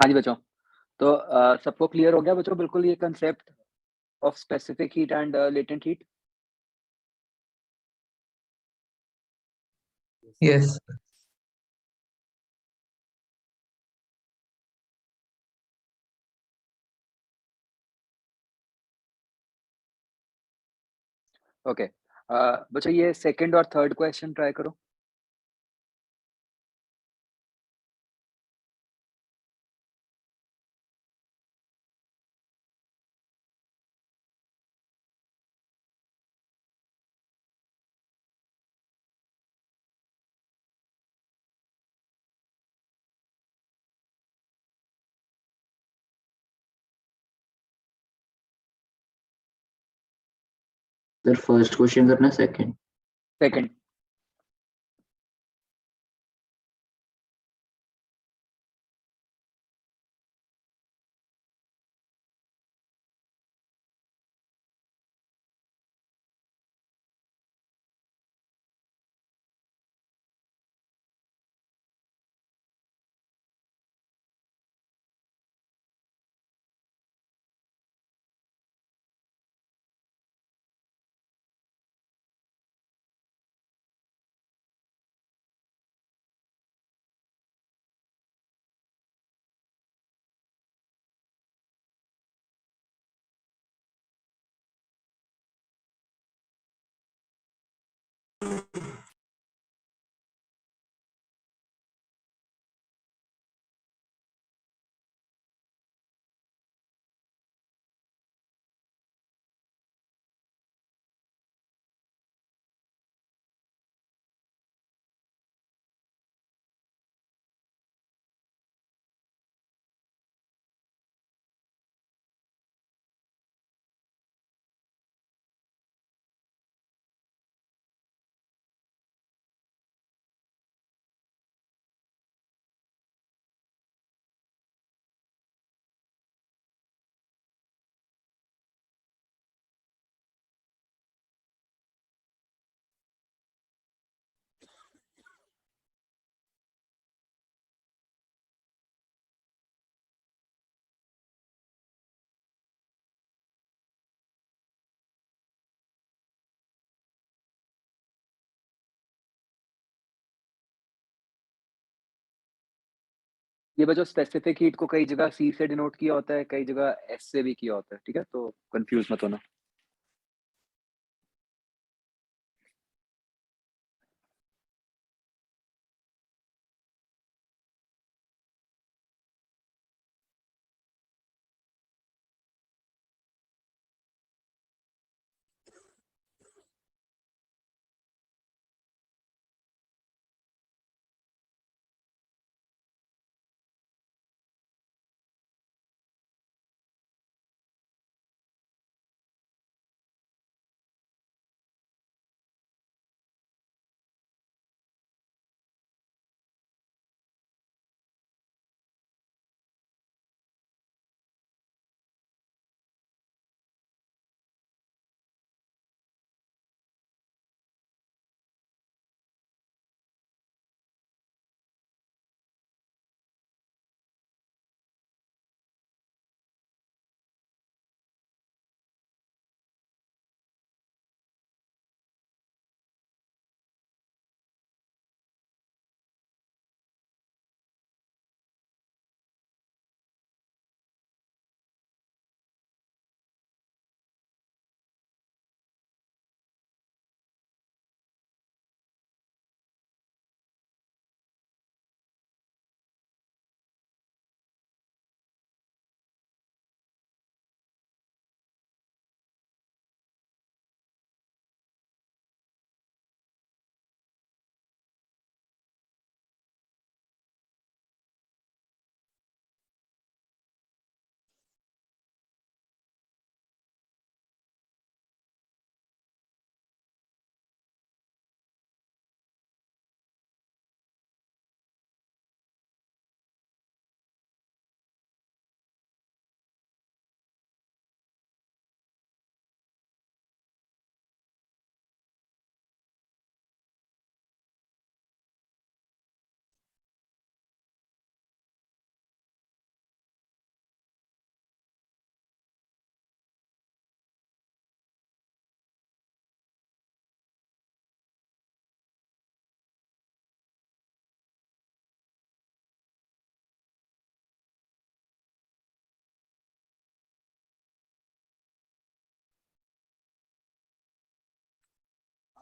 हाँ जी बच्चों, तो सबको क्लियर हो गया बच्चों बिल्कुल ये concept of specific heat and latent heat? Yes. Okay. बच्चों ये सेकंड और थर्ड क्वेश्चन ट्राई करो। सर फर्स्ट क्वेश्चन करना सेकंड? सेकंड। ये बच्चों स्पेसिफिक हीट को कई जगह सी से डिनोट किया होता है, कई जगह एस से भी किया होता है, ठीक है? तो कन्फ्यूज़ मत होना।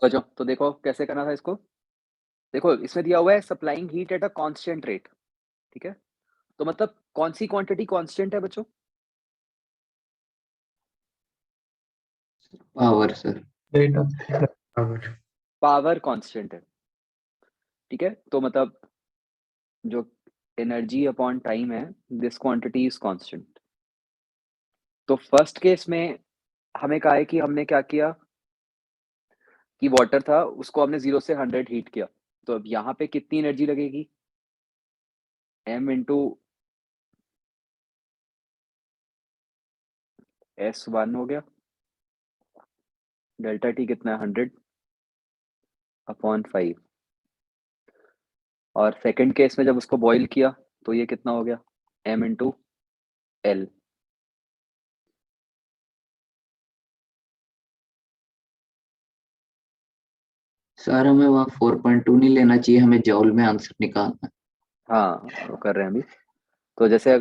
बच्चों तो देखो कैसे करना था इसको। देखो इसमें दिया हुआ है supplying heat at a constant rate, ठीक है? तो मतलब कौन सी क्वांटिटी कांस्टेंट है बच्चों? Power sir. Data power. Power constant है, ठीक है? तो मतलब जो एनर्जी अपॉन टाइम है, दिस क्वांटिटी इज कांस्टेंट। तो फर्स्ट केस में हमें कहा है कि हमने क्या किया कि वाटर था उसको हमने 0 से 100 हीट किया। तो अब यहाँ पे कितनी एनर्जी लगेगी? m इंटू S1 हो गया, डेल्टा टी कितना है 100 अपॉन 5। और सेकंड केस में जब उसको बॉईल किया तो ये कितना हो गया m इंटू एल। सर हमें वहाँ 4.2 नहीं लेना चाहिए, हमें जॉल में आंसर निकालना है। हाँ वो कर रहे हैं अभी। तो जैसे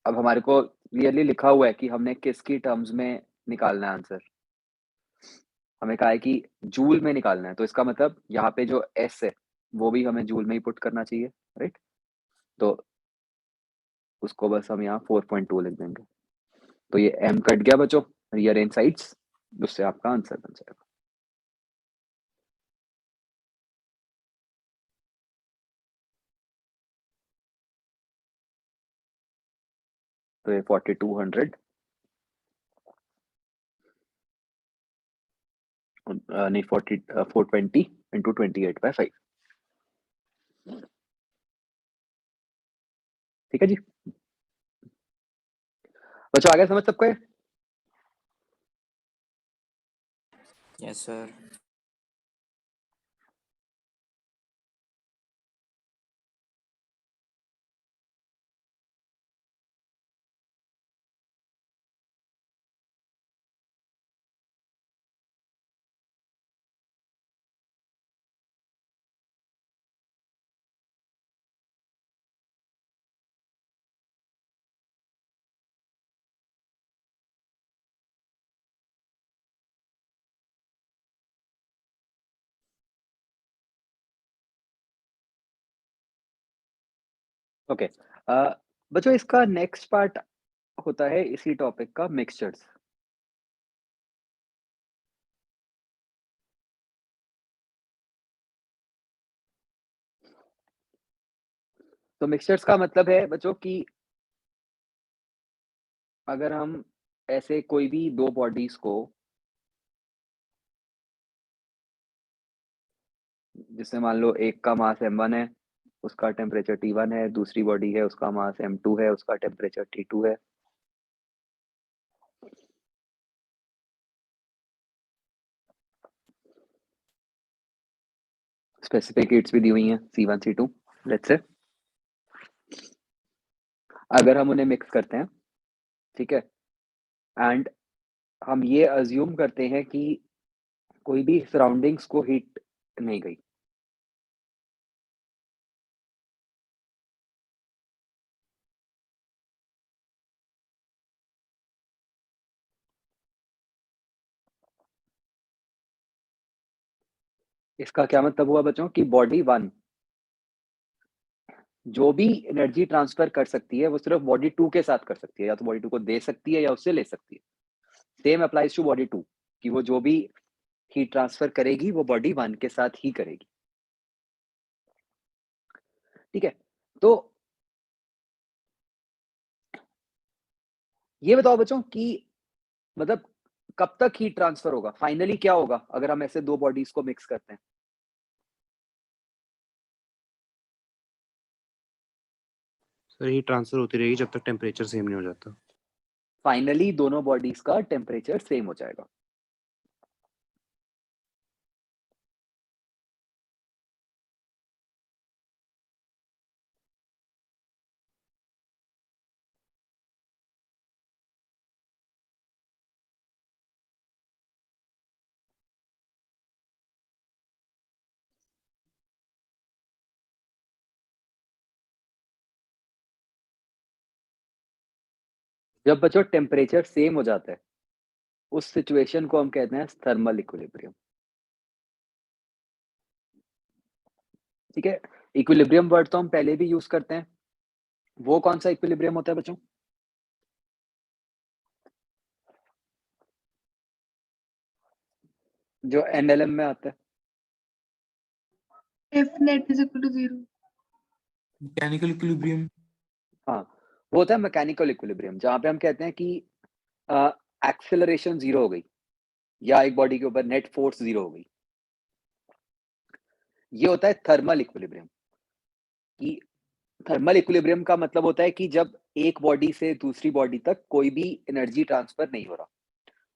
अब हमारे को क्लियरली लिखा हुआ है कि हमने किसकी टर्म्स में निकालना है आंसर। हमें कहा है कि जूल में निकालना है, तो इसका मतलब यहाँ पे जो एस है वो भी हमें जूल में ही पुट करना चाहिए, राइट? तो उसको बस हम यहाँ 4.2 लिख देंगे। तो ये m कट गया बच्चों, रीअरेंज साइड्स, उससे आपका आंसर बन जाएगा। तो ये 4200 नहीं 420 इंटू 28/5, ठीक है जी? बच्चों आगे समझ सबको है? Yes sir. ओके, बच्चों इसका नेक्स्ट पार्ट होता है इसी टॉपिक का, मिक्सचर्स। तो मिक्सचर्स का मतलब है बच्चों कि अगर हम ऐसे कोई भी दो बॉडीज को, जिसमें मान लो एक का मास m1 है, उसका टेम्परेचर T1 है, दूसरी बॉडी है उसका मास m2 है, उसका टेम्परेचर T2 है। स्पेसिफिक हीट्स भी दी हुई हैं C1 C2, लेट्स से। अगर हम उन्हें मिक्स करते हैं, ठीक है, एंड हम ये अज्यूम करते हैं कि कोई भी सराउंडिंग्स को हीट नहीं गई, इसका क्या मतलब हुआ बच्चों कि बॉडी 1 जो भी एनर्जी ट्रांसफर कर सकती है वो सिर्फ बॉडी 2 के साथ कर सकती है, या तो बॉडी 2 को दे सकती है या उससे ले सकती है। सेम अप्लाइज टू बॉडी 2 कि वो जो भी हीट ट्रांसफर करेगी वो बॉडी 1 के साथ ही करेगी, ठीक है? तो ये बताओ बच्चों कि मतलब कब तक हीट ट्रांसफर होगा, फाइनली क्या होगा अगर हम ऐसे दो बॉडीज को मिक्स करते हैं? सर हीट ट्रांसफर होती रहेगी जब तक टेम्परेचर सेम नहीं हो जाता। फाइनली दोनों बॉडीज का टेम्परेचर सेम हो जाएगा। जब बच्चों टेम्परेचर सेम हो जाता है उस सिचुएशन को हम कहते हैं थर्मल इक्विलिब्रियम। ठीक है, इक्विलिब्रियम वर्ड तो हम पहले भी यूज करते हैं। वो कौन सा इक्विलिब्रियम होता है बच्चों? जो एनएलएम में आता है। F net is equal to 0. Mechanical equilibrium. हाँ, वो होता है मैकेनिकल इक्विलिब्रियम, जहां पे हम कहते हैं कि एक्सेलरेशन 0 हो गई या एक बॉडी के ऊपर नेट फोर्स 0 हो गई। ये होता है थर्मल इक्विलिब्रियम। कि थर्मल इक्विलिब्रियम का मतलब होता है कि जब एक बॉडी से दूसरी बॉडी तक कोई भी एनर्जी ट्रांसफर नहीं हो रहा,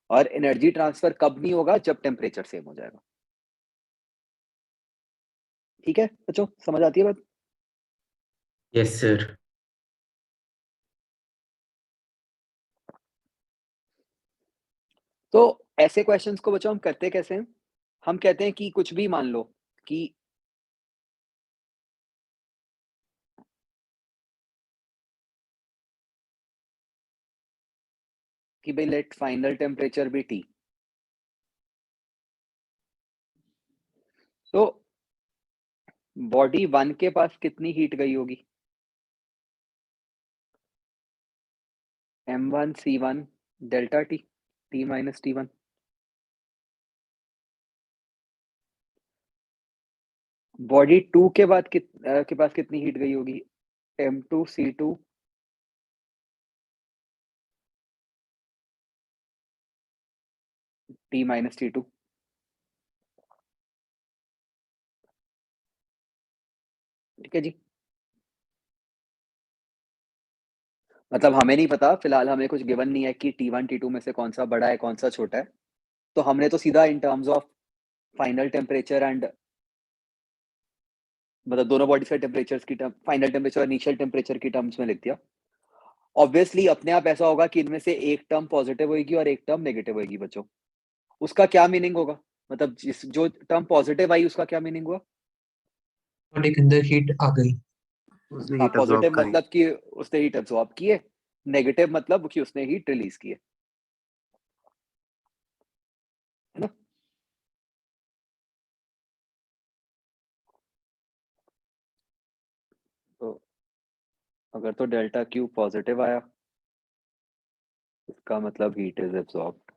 और एनर्जी ट्रांसफर कब नहीं होगा? जब टेम्परेचर सेम हो जाएगा। ठीक है बच्चों, समझ आती है बात? Yes sir. तो ऐसे क्वेश्चंस को बच्चों हम करते कैसे हैं? हम कहते हैं कि कुछ भी मान लो कि भाई लेट फाइनल टेम्परेचर भी T। तो बॉडी 1 के पास कितनी हीट गई होगी? M1 C1 delta T, T minus T1। Body 2 के बाद के पास कितनी हीट गई होगी? M2 C2 T minus T2। ठीक है जी, मतलब हमें नहीं पता, फिलहाल हमें कुछ गिवन नहीं है कि T1 T2 में से कौन सा बड़ा है कौन सा छोटा है। तो हमने तो सीधा in terms of final temperature and मतलब दोनों बॉडीज के टेम्परेचर्स की टर्म, फाइनल टेम्परेचर और इनिशियल टेम्परेचर की टर्म्स में लिख दिया। ऑब्वियसली अपने आप ऐसा होगा कि इनमें से एक टर्म पॉजिटिव होगी और एक टर्म नेगेटिव होगी बच्चों। उसका क्या मीनिंग होगा? मतलब जिस जो टर्म पॉजिटिव आई उसका क्या मीनिंग हुआ? बॉडी के अंदर हीट आ गई। उसने हाँ, हीट अब्सॉर्ब पॉजिटिव करी। मतलब कि उसने हीट अब्सॉर्ब की है, नेगेटिव मतलब कि उसने हीट रिलीज की है ना? तो अगर तो डेल्टा क्यू पॉजिटिव आया, इसका मतलब हीट इज एब्सॉर्ब्ड।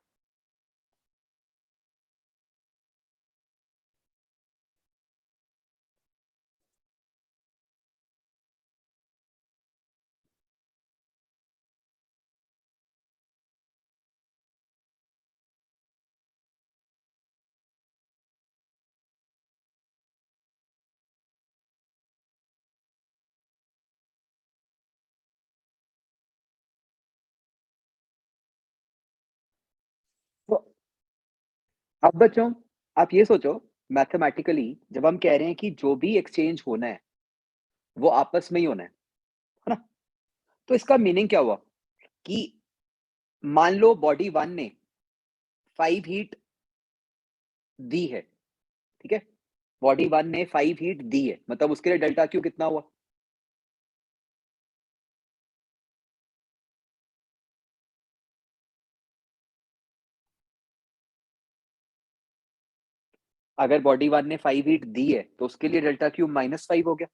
तो अब बच्चों आप ये सोचो, मैथमेटिकली जब हम कह रहे हैं कि जो भी एक्सचेंज होना है वो आपस में ही होना है ना? तो इसका मीनिंग क्या हुआ कि मान लो बॉडी 1 ने 5 हीट दी है, ठीक है? बॉडी 1 ने 5 हीट दी है, मतलब उसके लिए डेल्टा क्यू कितना हुआ? अगर बॉडी 1 ने 5 हीट दी है तो उसके लिए डेल्टा क्यू -5 हो गया,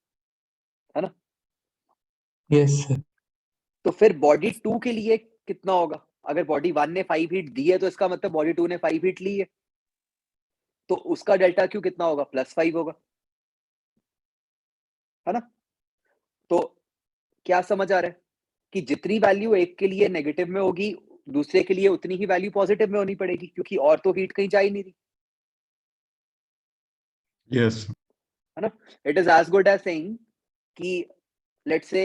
है ना? Yes sir. तो फिर बॉडी 2 के लिए कितना होगा? अगर बॉडी 1 ने 5 हीट दी है तो इसका मतलब बॉडी 2 ने 5 हीट ली है, तो उसका डेल्टा क्यू कितना होगा? +5 होगा, है ना? तो क्या समझ आ रहा है कि जितनी वैल्यू एक के लिए नेगेटिव में होगी, दूसरे के लिए उतनी ही वैल्यू पॉजिटिव में होनी पड़ेगी, क्योंकि और तो हीट कहीं जा ही नहीं रही, Yes. है ना? It is as good as saying कि लेट्स से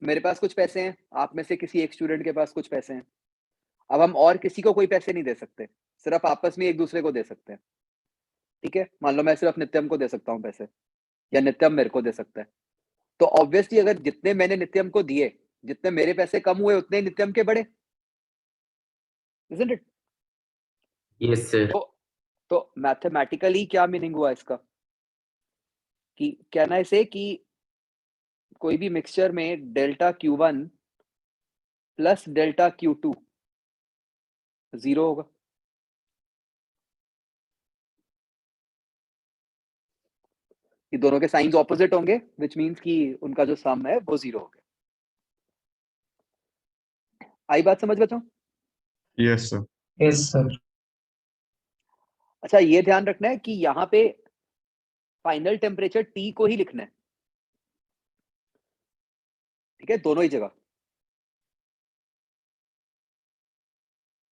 मेरे पास कुछ पैसे हैं, आप में से किसी एक स्टूडेंट के पास कुछ पैसे हैं। अब हम और किसी को कोई पैसे नहीं दे सकते, सिर्फ आपस में एक दूसरे को दे सकते हैं। ठीक है, मान लो मैं सिर्फ नित्यम को दे सकता हूँ पैसे, या नित्यम मेरे को दे सकता है। तो ऑब्वियसली अगर जितने मैंने नित्यम को दिए, जितने मेरे पैसे कम हुए उतने नित्यम के बढ़े, isn't it? Yes sir. तो मैथमेटिकली क्या मीनिंग हुआ इसका कि कहना इसे कि कोई भी मिक्सचर में delta Q1 plus delta Q2 0 होगा। ये दोनों के साइंस ऑपोजिट होंगे, व्हिच मींस कि उनका जो सम है वो 0 हो गया। आई बात समझ बच्चों? Yes, sir. Yes, sir. अच्छा, ये ध्यान रखना है कि यहाँ पे फाइनल टेम्परेचर T को ही लिखना है, ठीक है, दोनों ही जगह।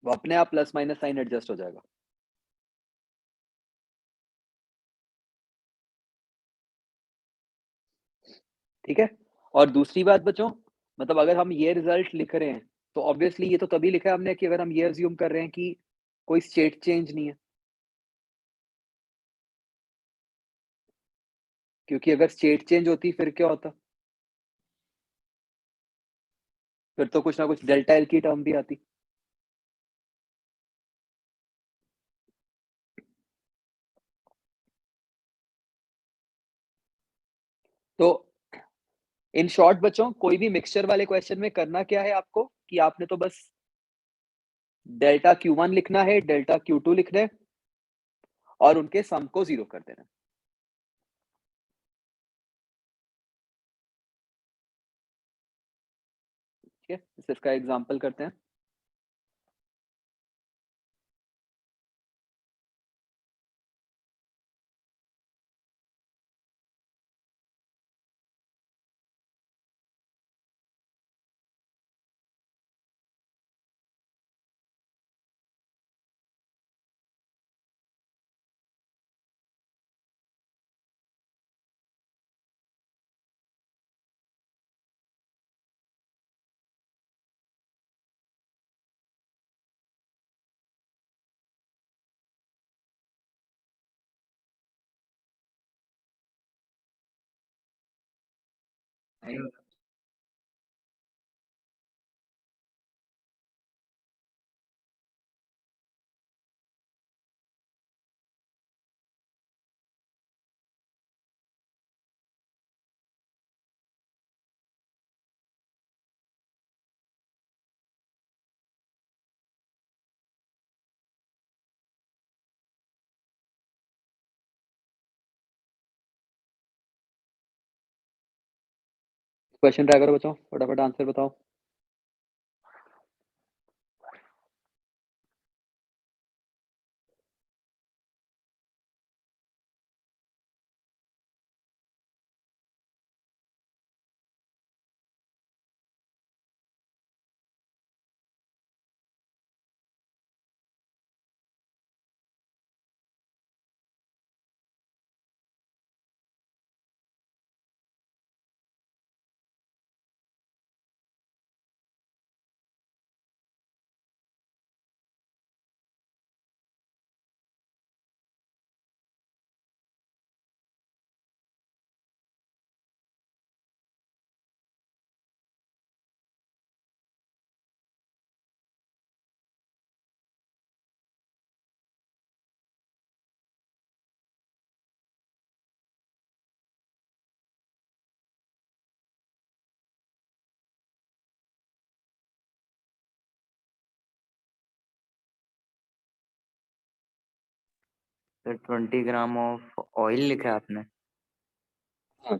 वो अपने आप प्लस माइनस साइन एडजस्ट हो जाएगा। ठीक है। और दूसरी बात बच्चों, मतलब अगर हम ये रिजल्ट लिख रहे हैं तो ऑब्वियसली ये तो तभी लिखा है हमने कि अगर हम ये अज्यूम कर रहे हैं कि कोई स्टेट चेंज नहीं है, क्योंकि अगर स्टेट चेंज होती फिर क्या होता, फिर तो कुछ ना कुछ डेल्टा एल की टर्म भी आती। तो इन शॉर्ट बच्चों, कोई भी मिक्सचर वाले क्वेश्चन में करना क्या है आपको कि आपने तो बस डेल्टा Q1 लिखना है, डेल्टा Q2 लिखना है और उनके सम को 0 कर देना है। ठीक है, इसका एग्जांपल करते हैं। क्वेश्चन ट्राई करो बच्चों, फटाफट आंसर बताओ। सर 20 ग्राम ऑफ ऑयल लिखा है आपने। हाँ।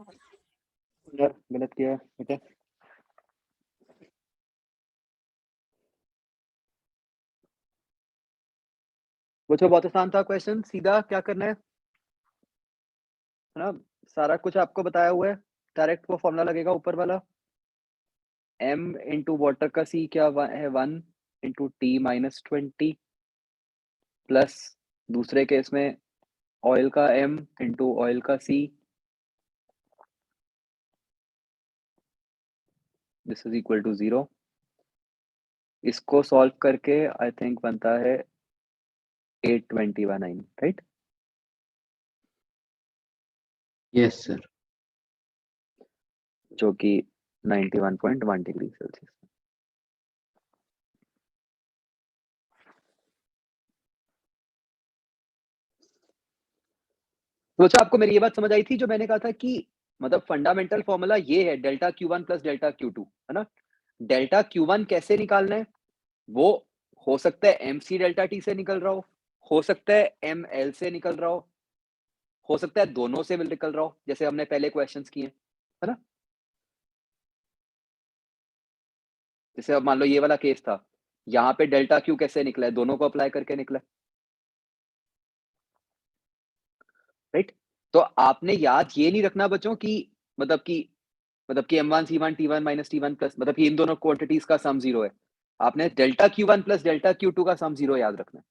यार गलत किया है बेटा। बच्चों बहुत आसान था क्वेश्चन, सीधा क्या करना है ना, सारा कुछ आपको बताया हुआ है। डायरेक्ट वो फॉर्मूला लगेगा ऊपर वाला, m इंटू वाटर का c क्या है 1 इंटू टी माइनस 20 प्लस दूसरे केस में ऑयल का m इंटू ऑयल का c, this is equal to 0। इसको सॉल्व करके आई थिंक बनता है 820/9, राइट? Yes sir. जो कि 91.1 डिग्री सेल्सियस। तो अच्छा, आपको मेरी ये बात समझ आई थी जो मैंने कहा था कि मतलब फंडामेंटल फॉर्मूला ये है delta Q1 plus delta Q2, है ना? डेल्टा Q1 कैसे निकालना है? वो हो सकता है MC डेल्टा T से निकल रहा हो सकता है ML से निकल रहा हो सकता है दोनों से निकल रहा हो, जैसे हमने पहले क्वेश्चंस किए, है ना? जैसे अब मान लो ये वाला केस था, यहाँ पे डेल्टा Q कैसे निकला है? दोनों को अप्लाई करके निकला है, राइट? तो आपने याद ये नहीं रखना बच्चों कि मतलब कि M1 C1 T1 minus T1 plus मतलब कि इन दोनों क्वांटिटीज का सम 0 है। आपने delta Q1 plus delta Q2 का सम 0 याद रखना है।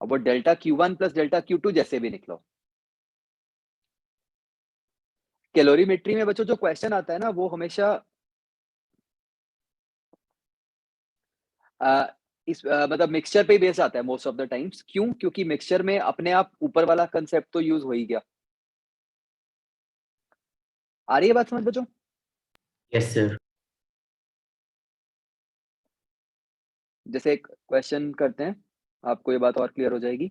अब वो delta Q1 plus delta Q2 जैसे भी निकला हो। कैलोरीमेट्री में बच्चों जो क्वेश्चन आता है ना वो हमेशा इस मतलब मिक्सचर पे ही बेस आता है मोस्ट ऑफ द टाइम्स। क्यों? क्योंकि मिक्सचर में अपने आप ऊपर वाला कंसेप्ट तो यूज हो ही गया। आ रही है बात समझ बच्चों? Yes sir. जैसे एक क्वेश्चन करते हैं, आपको ये बात और क्लियर हो जाएगी।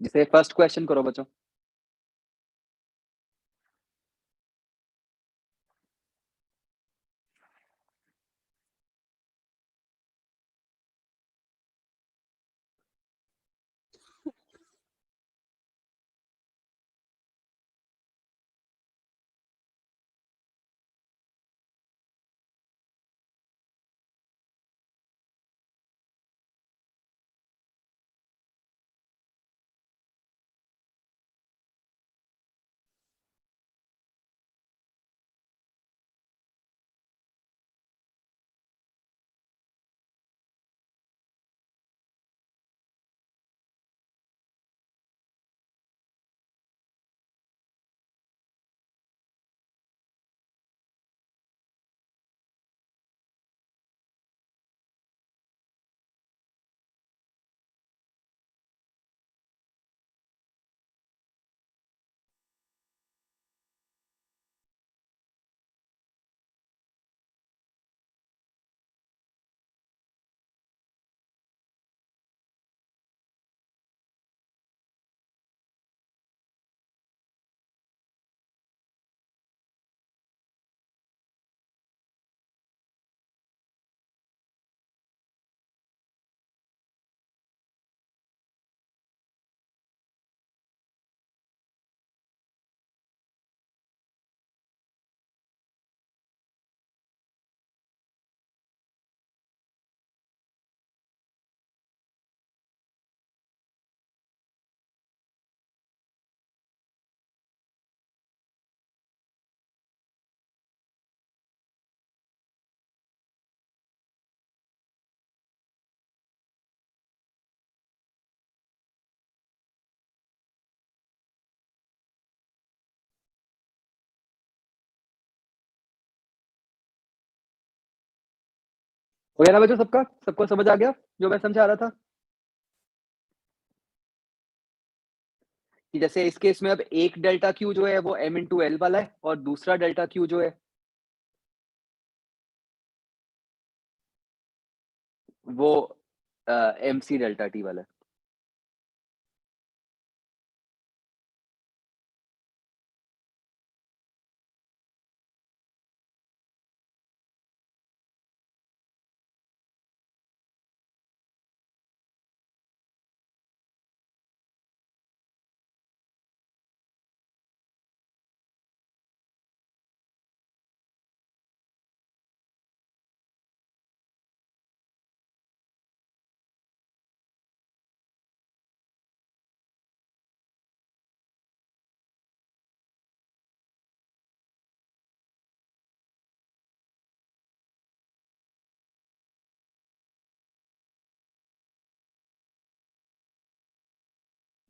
जैसे फर्स्ट क्वेश्चन करो बच्चों। हो गया ना बच्चों सबका? सबको समझ आ गया जो मैं समझा रहा था? कि जैसे इस केस में अब एक डेल्टा Q जो है वो M इंटू L वाला है और दूसरा डेल्टा Q जो है वो MC डेल्टा T वाला है।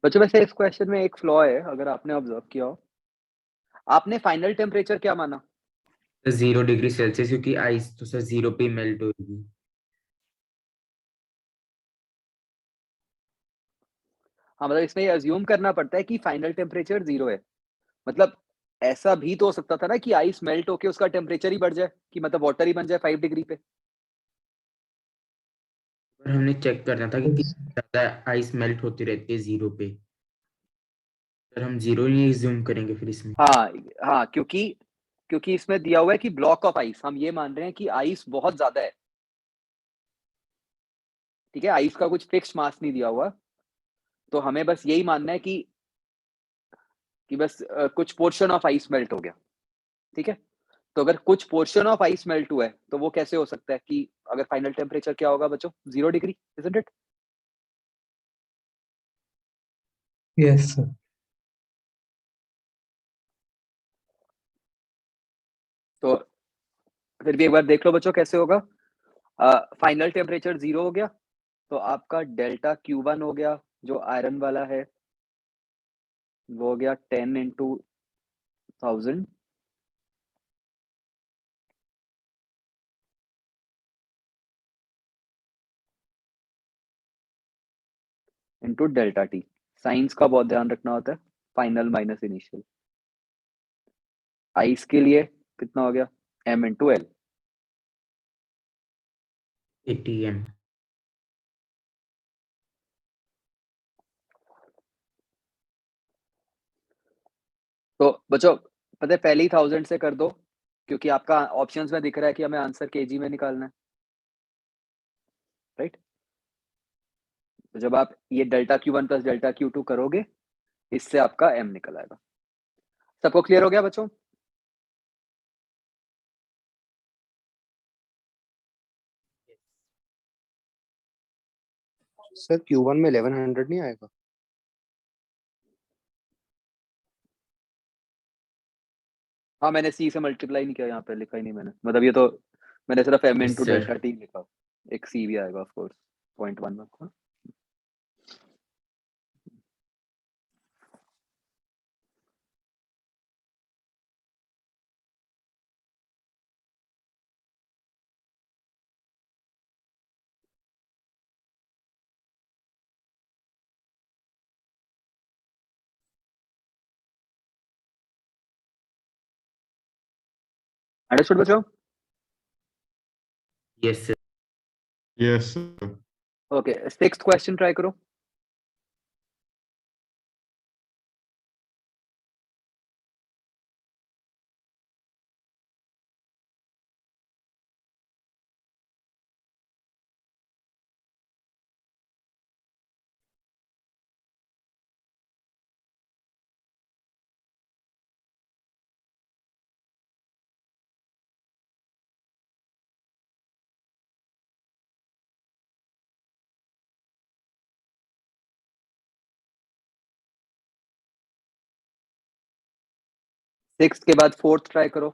बच्चों वैसे इस क्वेश्चन में एक फ्लॉ है, अगर आपने ऑब्जर्व किया हो। आपने फाइनल टेम्परेचर क्या माना? 0 डिग्री सेल्सियस, क्योंकि आइस तो सर 0 पे मेल्ट होगी। हाँ, मतलब इसमें ये अज्यूम करना पड़ता है कि फाइनल टेम्परेचर 0 है। मतलब ऐसा भी तो हो सकता था ना कि आइस मेल्ट होके उसका टेम्परेचर ही बढ़ जाए, कि मतलब वाटर ही बन जाए 5 डिग्री पे। पर हमने चेक करना था कि ज्यादा आइस मेल्ट होती रहती है 0 पे। सर हम 0 ही ज्यूम करेंगे फिर इसमें। हाँ, हाँ, क्योंकि इसमें दिया हुआ है कि ब्लॉक ऑफ आइस, हम ये मान रहे हैं कि आइस बहुत ज़्यादा है। ठीक है? आइस का कुछ फिक्स्ड मास नहीं दिया हुआ, तो हमें बस यही मानना है कि बस कुछ पोर्शन ऑफ आइस मेल्ट हो गया। ठीक है? तो अगर कुछ पोर्शन ऑफ आइस मेल्ट हुआ है, तो वो कैसे हो सकता है कि अगर फाइनल टेम्परेचर क्या होगा बच्चों? 0 degree, isn't it? Yes sir. तो फिर भी एक बार देख लो बच्चों कैसे होगा। फाइनल टेम्परेचर 0 हो गया, तो आपका डेल्टा Q1 हो गया, जो आयरन वाला है, वो हो गया 10 into 1000 into delta T। Science का बहुत ध्यान रखना होता है, फाइनल माइनस इनिशियल। आइस के लिए कितना हो गया? M into L। 80 m। तो बच्चों पता है, पहले ही 1000 से कर दो, क्योंकि आपका ऑप्शंस में दिख रहा है कि हमें आंसर केजी में निकालना है, राइट? तो जब आप ये delta Q1 plus delta Q2 करोगे, इससे आपका M निकल आएगा। सबको क्लियर हो गया बच्चों? सर Q1 में 1100 नहीं आएगा? हाँ, मैंने C से मल्टीप्लाई नहीं किया, यहाँ पे लिखा ही नहीं मैंने, मतलब ये तो मैंने सिर्फ M yes into sir. Delta T लिखा। एक C भी आएगा ऑफ कोर्स, 0.1 में। अंडरस्टूड बच्चों? Yes sir. Yes, sir. Okay, 6th question try करो। सिक्स्थ के बाद 4th ट्राई करो।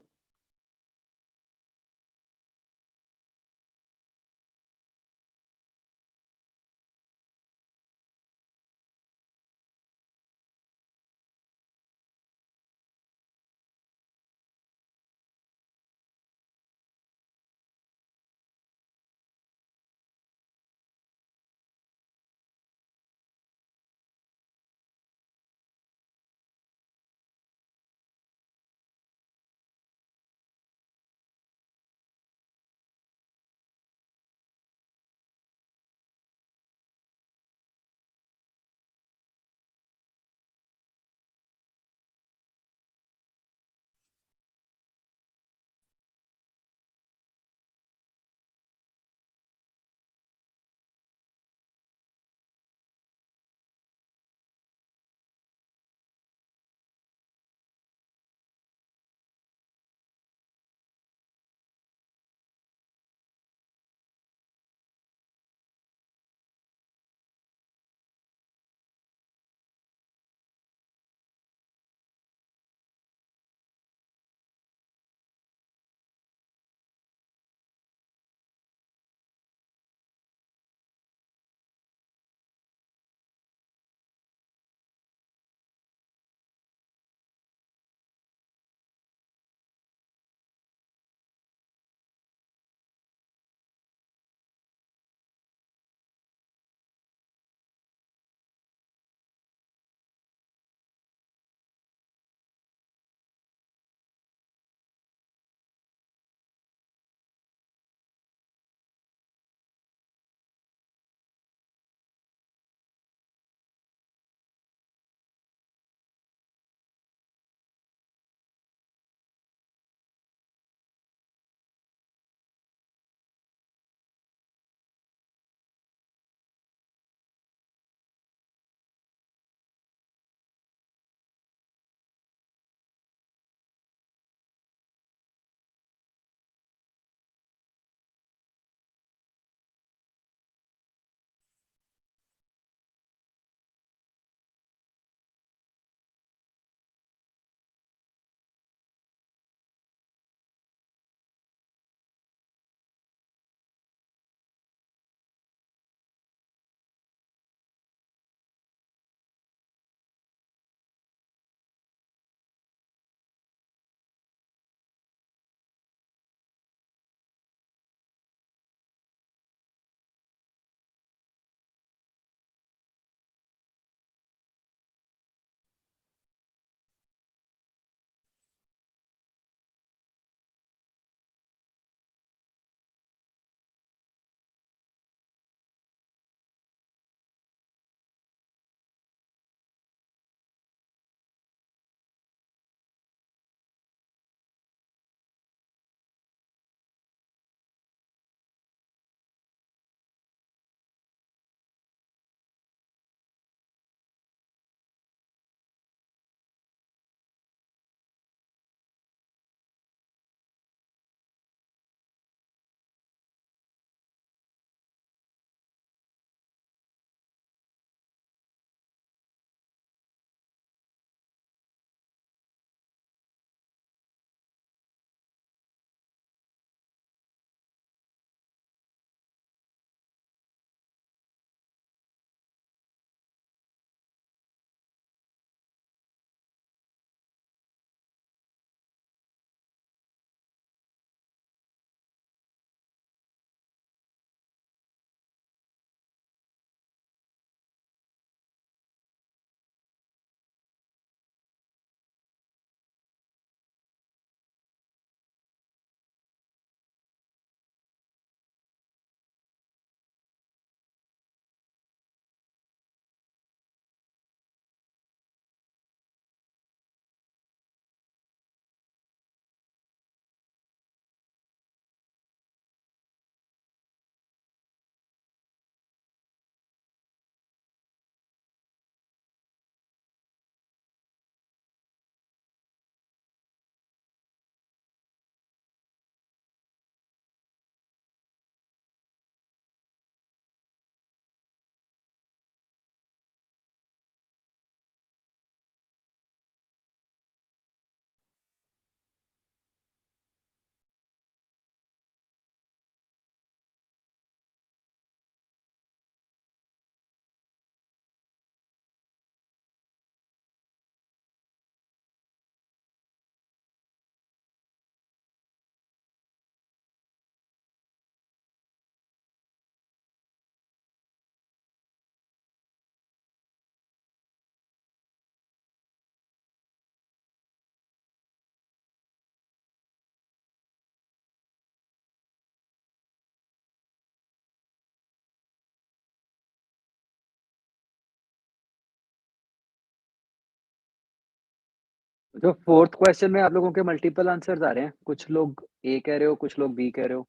जो फोर्थ क्वेश्चन में आप लोगों के मल्टीपल आंसर्स आ रहे हैं, कुछ लोग ए कह रहे हो, कुछ लोग बी कह रहे हो।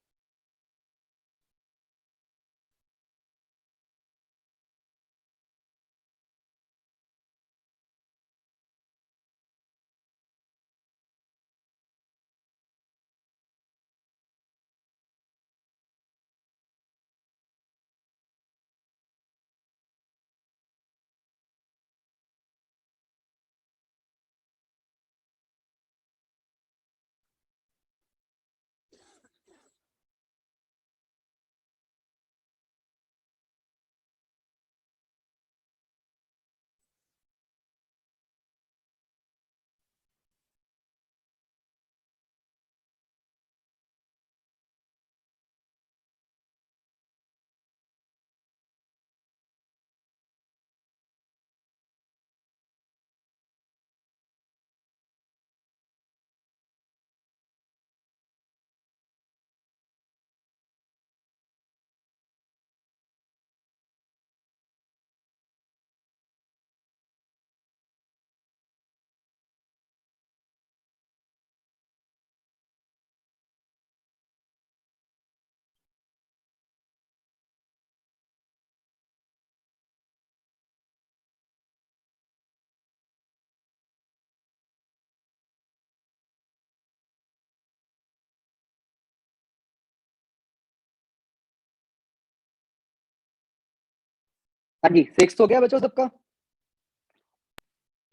हाँ जी, 6 हो गया बच्चों सबका।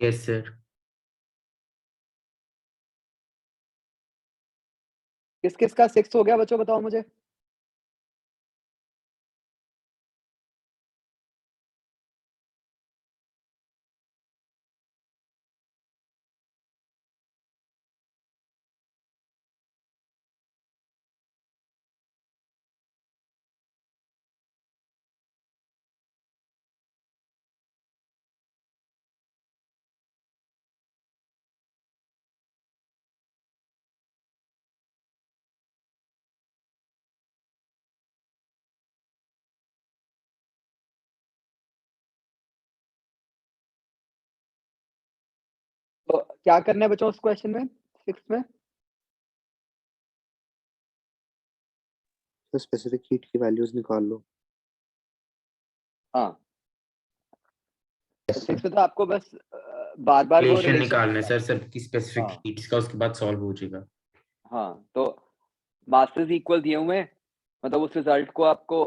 Yes sir. किस किस का 6 हो गया बच्चों, बताओ मुझे। तो क्या करना है बच्चों उस क्वेश्चन में, 6 में? तो स्पेसिफिक हीट की वैल्यूज निकाल लो। हाँ, तो 6 में तो आपको बस बार-बार वो रिलेशन रिलेशन निकालना है सर, सब की स्पेसिफिक हाँ, हीट्स का, उसके बाद सॉल्व हो जाएगा। हाँ, तो मासेस इक्वल दिए हुए हैं, मतलब उस रिजल्ट को आपको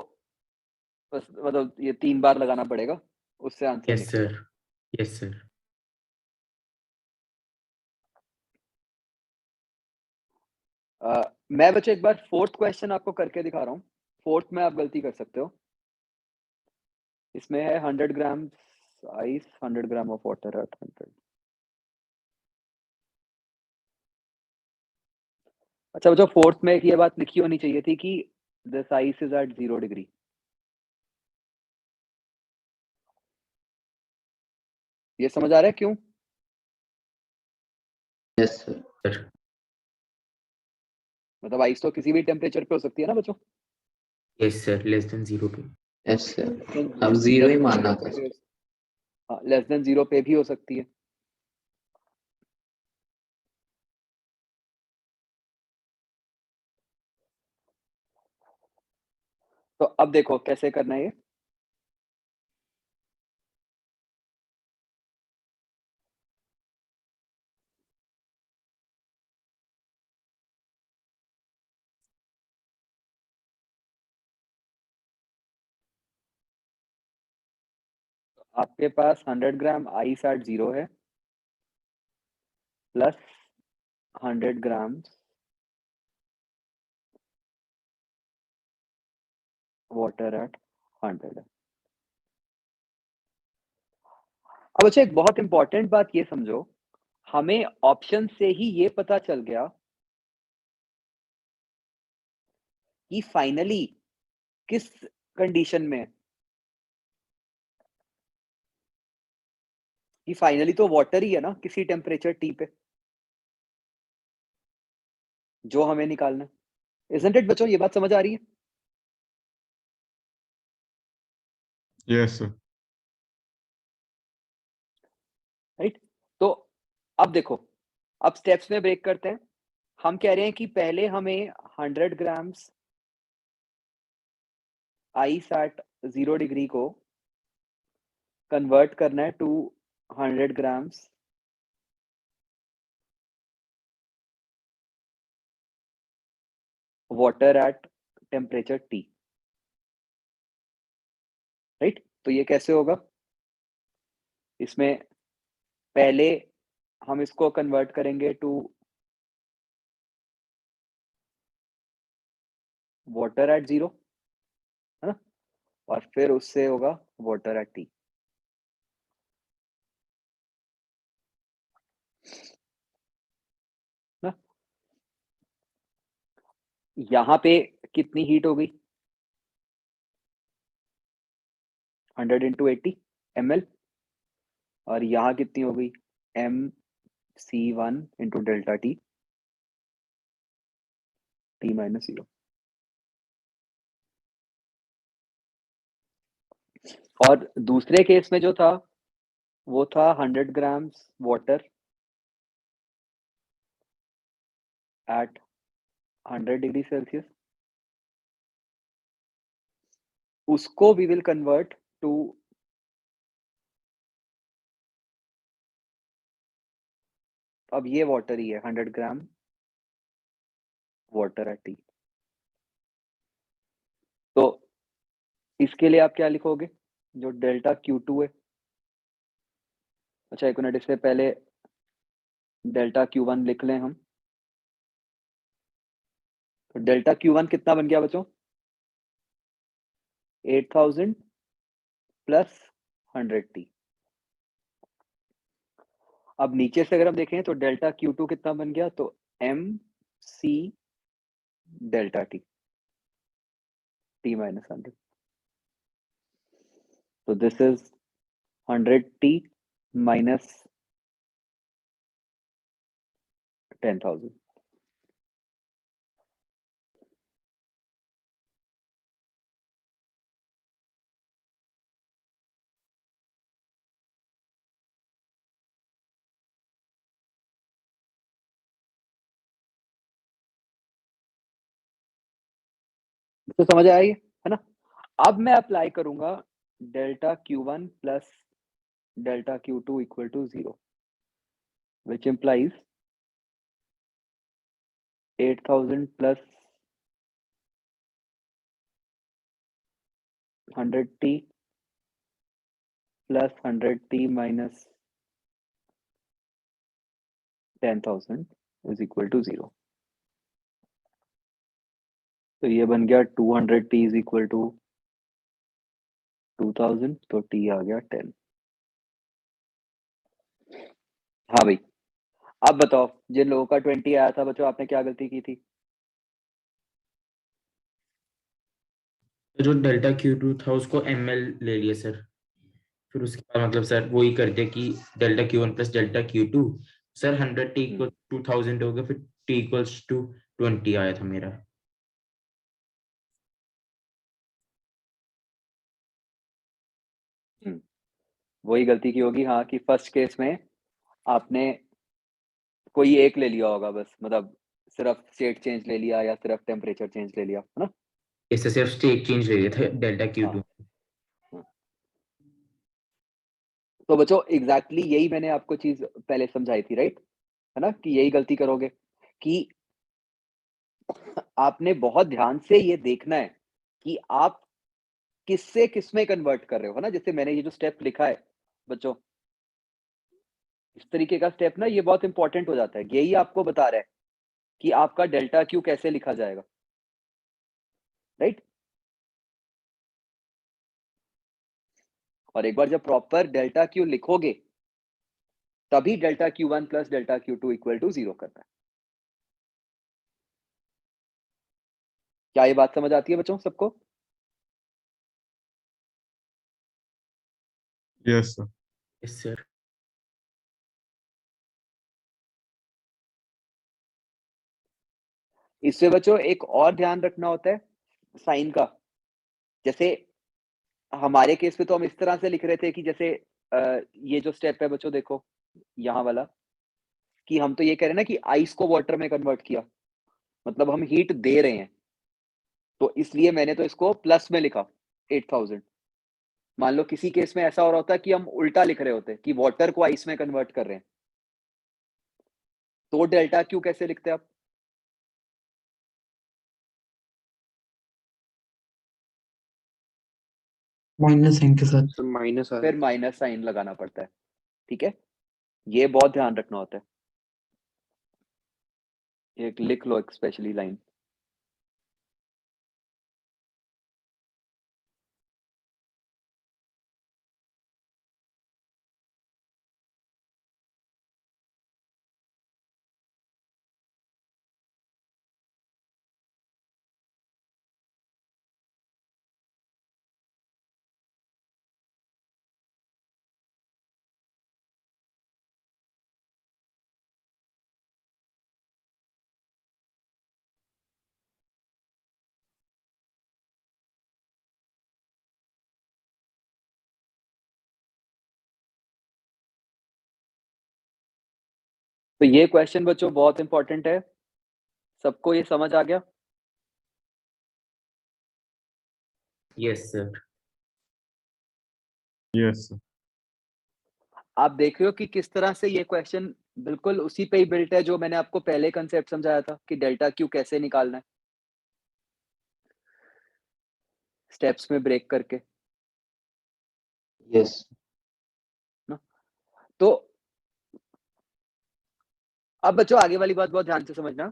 बस मतलब ये 3 बार लगाना पड़ेगा, उससे आंसर यस निकलेगा। सर। Yes sir. मैं बच्चों एक बार 4th क्वेश्चन आपको करके दिखा रहा हूँ। 4th में आप गलती कर सकते हो। इसमें है 100 gram ice, 100 gram of water at 100। अच्छा बच्चों 4th में एक ये बात लिखी होनी चाहिए थी कि this ice is at 0 degree. ये समझ आ रहा है क्यों? Yes sir. सर मतलब आइस तो किसी भी टेम्परेचर पे हो सकती है ना बच्चों? यस सर, लेस देन 0 पे। यस सर, अब 0 ही मानना था। हाँ, लेस देन 0 पे भी हो सकती है। तो अब देखो कैसे करना है ये। आपके पास 100 ग्राम आइस एट 0 है प्लस 100 ग्राम वाटर एट 100 है। अब अच्छा एक बहुत इंपॉर्टेंट बात ये समझो, हमें ऑप्शन से ही ये पता चल गया कि फाइनली किस कंडीशन में है। कि फाइनली तो वाटर ही है ना किसी टेम्परेचर टी पे, जो हमें निकालना है। इजंट इट बच्चों, ये बात समझ आ रही है? Yes, sir. राइट? तो अब देखो अब स्टेप्स में ब्रेक करते हैं। हम कह रहे हैं कि पहले हमें 100 ग्राम्स आइस एट 0 डिग्री को कन्वर्ट करना है to 100 grams water at temperature T, right? तो ये कैसे होगा? इसमें पहले हम इसको कन्वर्ट करेंगे टू वाटर एट 0, है ना? और फिर उससे होगा वाटर एट T। ना यहाँ पे कितनी हीट हो गई? 100 इंटू 80 ml, और यहाँ कितनी हो गई? mc1 into delta T, T minus 0। और दूसरे केस में जो था वो था 100 grams water eight 100 degree Celsius, उसको वी विल कन्वर्ट टू अब ये वाटर ही है 100 ग्राम वाटर एट T। तो इसके लिए आप क्या लिखोगे? जो डेल्टा Q2 है, अच्छा एक मिनट, इससे पहले डेल्टा Q1 लिख लें हम। तो डेल्टा Q1 कितना बन गया बच्चों? 8000 प्लस 100T। अब नीचे से अगर हम देखें तो डेल्टा Q2 कितना बन गया? तो MC डेल्टा T माइनस 100। तो दिस इज 100T माइनस 10,000। तो समझ आया ये, है ना? अब मैं अप्लाई करूंगा delta Q1 plus delta Q2 equal to 0, which implies 8000 plus 100T plus 100T minus 10,000 is equal to 0। तो ये बन गया 200T is equal to 2000, तो T आ गया 10। हाँ भाई, अब बताओ, जिन लोगों का 20 आया था बच्चों, आपने क्या गलती की थी? तो जो डेल्टा Q2 था उसको ml ले लिया सर, फिर उसके बाद मतलब सर वही कर दिया कि delta Q1 plus delta Q2 sir 100T equal 2000 हो गया, फिर T इक्वल्स टू 20 आया था मेरा। वही गलती की होगी, हाँ, कि फर्स्ट केस में आपने कोई एक ले लिया होगा बस, मतलब सिर्फ स्टेट चेंज ले लिया या सिर्फ टेम्परेचर चेंज ले लिया, है ना? इससे सिर्फ स्टेट चेंज ले लिया था डेल्टा Q2। तो बच्चों एग्जैक्टली यही मैंने आपको चीज पहले समझाई थी, राइट? है ना, कि यही गलती करोगे कि आपने बहुत ध्यान से ये देखना है कि आप किससे किसमें कन्वर्ट कर रहे हो, है ना? जैसे मैंने ये जो स्टेप लिखा है बच्चों, इस तरीके का स्टेप ना, ये बहुत इंपॉर्टेंट हो जाता है। यही आपको बता रहा है कि आपका डेल्टा Q कैसे लिखा जाएगा, राइट? और एक बार जब प्रॉपर डेल्टा Q लिखोगे तभी delta Q1 plus delta Q2 equal to 0 करना है। क्या ये बात समझ आती है बच्चों सबको? Yes, sir. Yes sir. इससे बच्चों एक और ध्यान रखना होता है साइन का। जैसे हमारे केस में तो हम इस तरह से लिख रहे थे कि जैसे ये जो स्टेप है बच्चों, देखो यहाँ वाला, कि हम तो ये कह रहे हैं ना कि आइस को वाटर में कन्वर्ट किया, मतलब हम हीट दे रहे हैं, तो इसलिए मैंने तो इसको प्लस में लिखा 8000। मान लो किसी केस में ऐसा हो रहा होता है कि हम उल्टा लिख रहे होते कि वाटर को आइस में कन्वर्ट कर रहे हैं, तो डेल्टा क्यू कैसे लिखते हैं आप? माइनस साइन के साथ। सर माइनस आ फिर माइनस साइन लगाना पड़ता है, ठीक है, ये बहुत ध्यान रखना होता है, एक लिख लो स्पेशली लाइन। तो ये क्वेश्चन बच्चों बहुत इंपॉर्टेंट है, सबको ये समझ आ गया? Yes sir. Yes, sir. आप देख रहे हो कि किस तरह से ये क्वेश्चन बिल्कुल उसी पे ही बिल्ट है जो मैंने आपको पहले कंसेप्ट समझाया था कि डेल्टा क्यू कैसे निकालना है, स्टेप्स में ब्रेक करके। यस तो अब बच्चों आगे वाली बात बहुत ध्यान से समझना।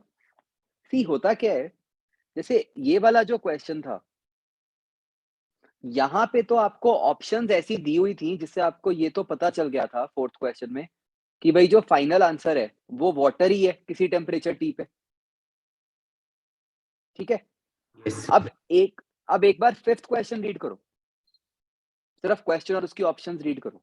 सी होता क्या है, जैसे ये वाला जो क्वेश्चन था, यहाँ पे तो आपको ऑप्शंस ऐसी दी हुई थी जिससे आपको ये तो पता चल गया था फोर्थ क्वेश्चन में कि भाई जो फाइनल आंसर है वो वाटर ही है किसी टेम्परेचर टी पे, ठीक है। यस अब एक बार फिफ्थ क्वेश्चन रीड करो, सिर्फ क्वेश्चन और उसकी ऑप्शंस रीड करो।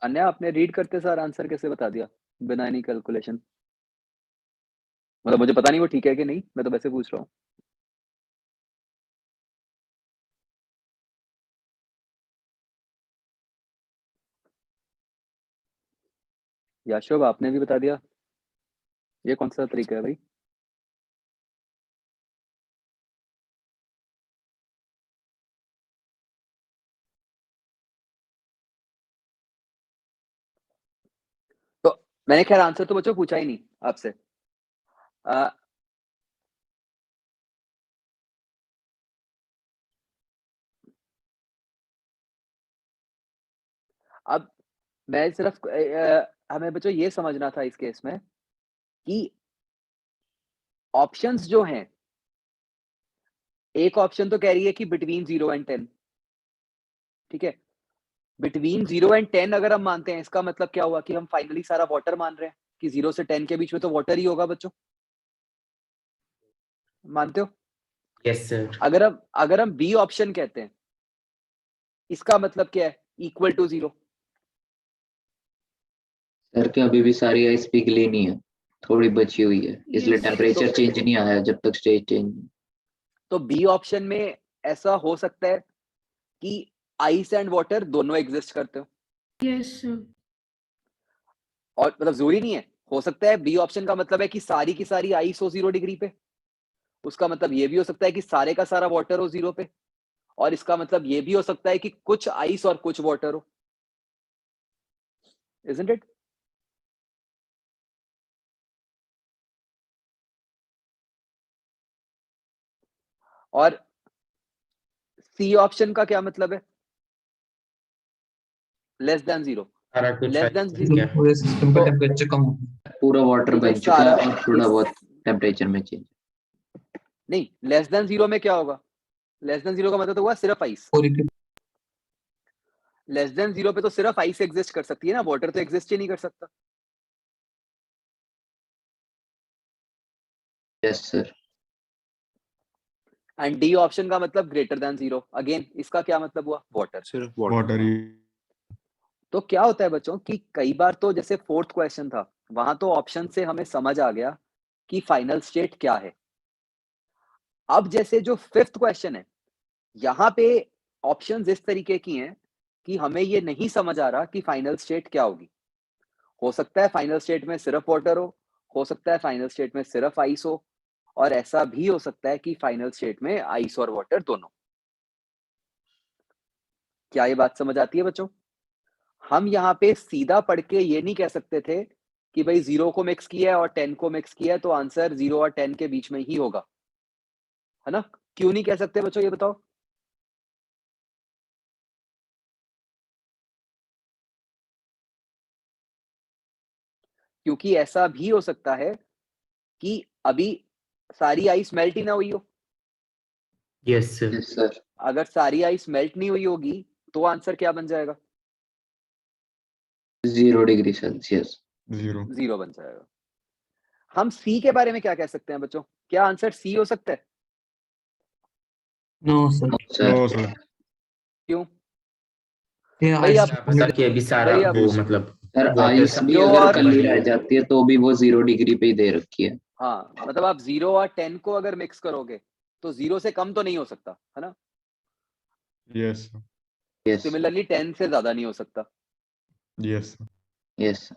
अन्य आपने रीड करते सार आंसर कैसे बता दिया बिना एनी कैलकुलेशन? मतलब मुझे पता नहीं वो ठीक है कि नहीं, मैं तो वैसे पूछ रहा हूँ। याशोब आपने भी बता दिया, ये कौन सा तरीका है भाई? तो मैंने खैर आंसर तो बच्चों पूछा ही नहीं आपसे। अब मैं सिर्फ हमें बच्चों ये समझना था इस केस में कि ऑप्शंस जो हैं, एक ऑप्शन तो कह रही है कि बिटवीन 0 एंड 10, ठीक है। बिटवीन 0 एंड 10 अगर हम मानते हैं, इसका मतलब क्या हुआ कि हम फाइनली सारा वाटर मान रहे हैं कि 0 से 10 के बीच में तो वाटर ही होगा बच्चों, मानते हो? Yes sir. अगर हम बी ऑप्शन कहते हैं, इसका मतलब क्या है? Equal to 0। सर के अभी भी सारी आइस पिघली नहीं है, थोड़ी बची हुई है, इसलिए Yes. टेम्परेचर चेंज नहीं आया जब तक स्टेज चेंज। तो बी ऑप्शन में ऐसा हो सकता है कि आइस एंड वाटर दोनों एग्जिस्ट करते हो, Yes, sir. और मतलब जरूरी नहीं है, हो सकता है बी ऑप्शन का मतलब है कि सारी की सारी आइस हो 0 डिग्री पे, उसका मतलब ये भी हो सकता है कि सारे का सारा वाटर हो 0 पे, और इसका मतलब ये भी हो सकता है कि कुछ आइस और कुछ वाटर हो, isn't it? और सी ऑप्शन का क्या मतलब है? Less than 0। सारा कुछ लेस देन क्या? पूरे सिस्टम का तो टेम्परेचर कम हो गया। पूरा वाटर ठीक है, बन चुका है सारा और थोड़ा इस बहुत टेम्परेचर में चेंज। नहीं, लेस देन 0 में क्या होगा? लेस देन 0 का मतलब तो हुआ सिर्फ आइस। और एक लेस देन 0 पे तो सिर्फ आइस एग्जिस्ट कर सकती है ना, वाटर तो एग्जिस्ट ही नहीं कर सकता। Yes sir. And D option का मतलब ग्रेटर देन 0। अगेन इसका क्या मतलब हुआ? वाटर। सिर्फ Water. वाटर। तो क्या होता है बच्चों कि कई बार तो जैसे फोर्थ क्वेश्चन था, वहां तो ऑप्शन से हमें समझ आ गया कि फाइनल स्टेट क्या है। अब जैसे जो फिफ्थ क्वेश्चन है, यहाँ पे ऑप्शंस इस तरीके की हैं कि हमें ये नहीं समझ आ रहा कि फाइनल स्टेट क्या होगी। हो सकता है फाइनल स्टेट में सिर्फ वाटर हो सकता है फाइनल स्टेट में सिर्फ आइस हो, और ऐसा भी हो सकता है कि फाइनल स्टेट में आइस और वाटर दोनों। क्या ये बात समझ आती है बच्चों? हम यहाँ पे सीधा पढ़ के ये नहीं कह सकते थे कि भाई 0 को मिक्स किया है और 10 को मिक्स किया है तो आंसर 0 और 10 के बीच में ही होगा, है ना? क्यों नहीं कह सकते बच्चों, ये बताओ? क्योंकि ऐसा भी हो सकता है कि अभी सारी आइस मेल्ट ही ना हुई हो। Yes sir. Yes sir. अगर सारी आइस मेल्ट नहीं हुई होगी तो आंसर क्या बन जाएगा? 0 डिग्री सेल्सियस। 0. 0 बन जाएगा। हम सी के बारे में क्या कह सकते हैं बच्चों? क्या आंसर सी हो सकता है? No sir. Sir No, sir. क्यों? ये भाई आइस आप क्या पता कि अभी सारा भाई अब वो मतलब सर वाटर आइस सब भी जो अगर और कली रह जाती है तो भी वो 0 डिग्री पे ही दे रखी है। हाँ, मतलब आप 0 और 10 को अगर मिक्स करोगे तो 0 से कम तो नहीं हो सकता, है ना? Yes, sir. यस सिमिलरली 10 से ज्यादा नहीं हो सकता। Yes, sir. यस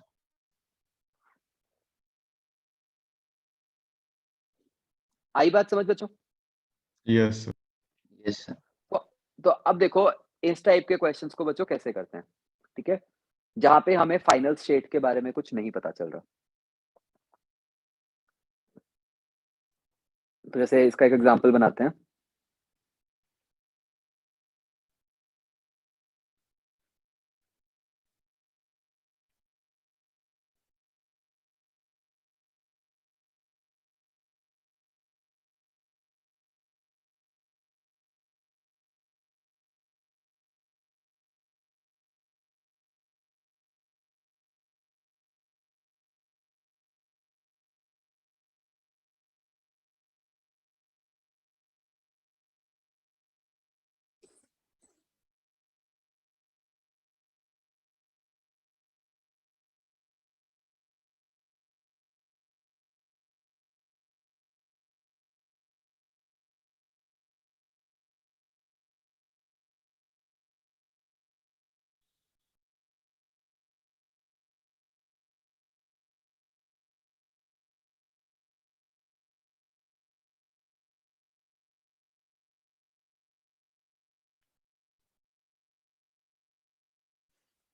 आई बात समझ बच्चों? Yes, sir. Yes sir. तो, तो अब देखो इस टाइप के क्वेश्चंस को बच्चों कैसे करते हैं, ठीक है? जहां पे हमें फाइनल स्टेट के बारे में कुछ नहीं पता चल रहा। तो जैसे इसका एक एग्जांपल बनाते हैं।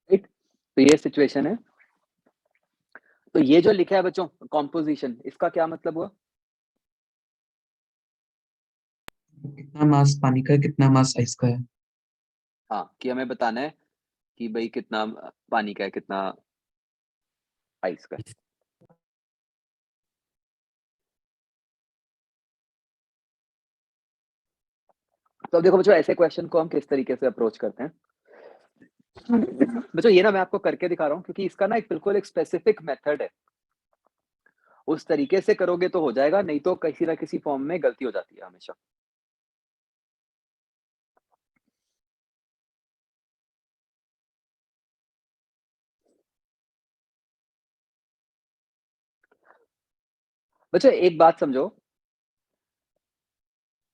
ठीक, तो ये सिचुएशन है। तो ये जो लिखा है बच्चों कॉम्पोजिशन, इसका क्या मतलब हुआ? कितना मास पानी का है, कितना मास आइस का है। हाँ, कि हमें बताना है कि भाई कितना पानी का है, कितना आइस का है। तो अब देखो बच्चों ऐसे क्वेश्चन को हम किस तरीके से अप्रोच करते हैं। बच्चों ये ना मैं आपको करके दिखा रहा हूँ क्योंकि इसका ना एक बिल्कुल एक स्पेसिफिक मेथड है। उस तरीके से करोगे तो हो जाएगा, नहीं तो किसी ना किसी फॉर्म में गलती हो जाती है हमेशा। बच्चों एक बात समझो,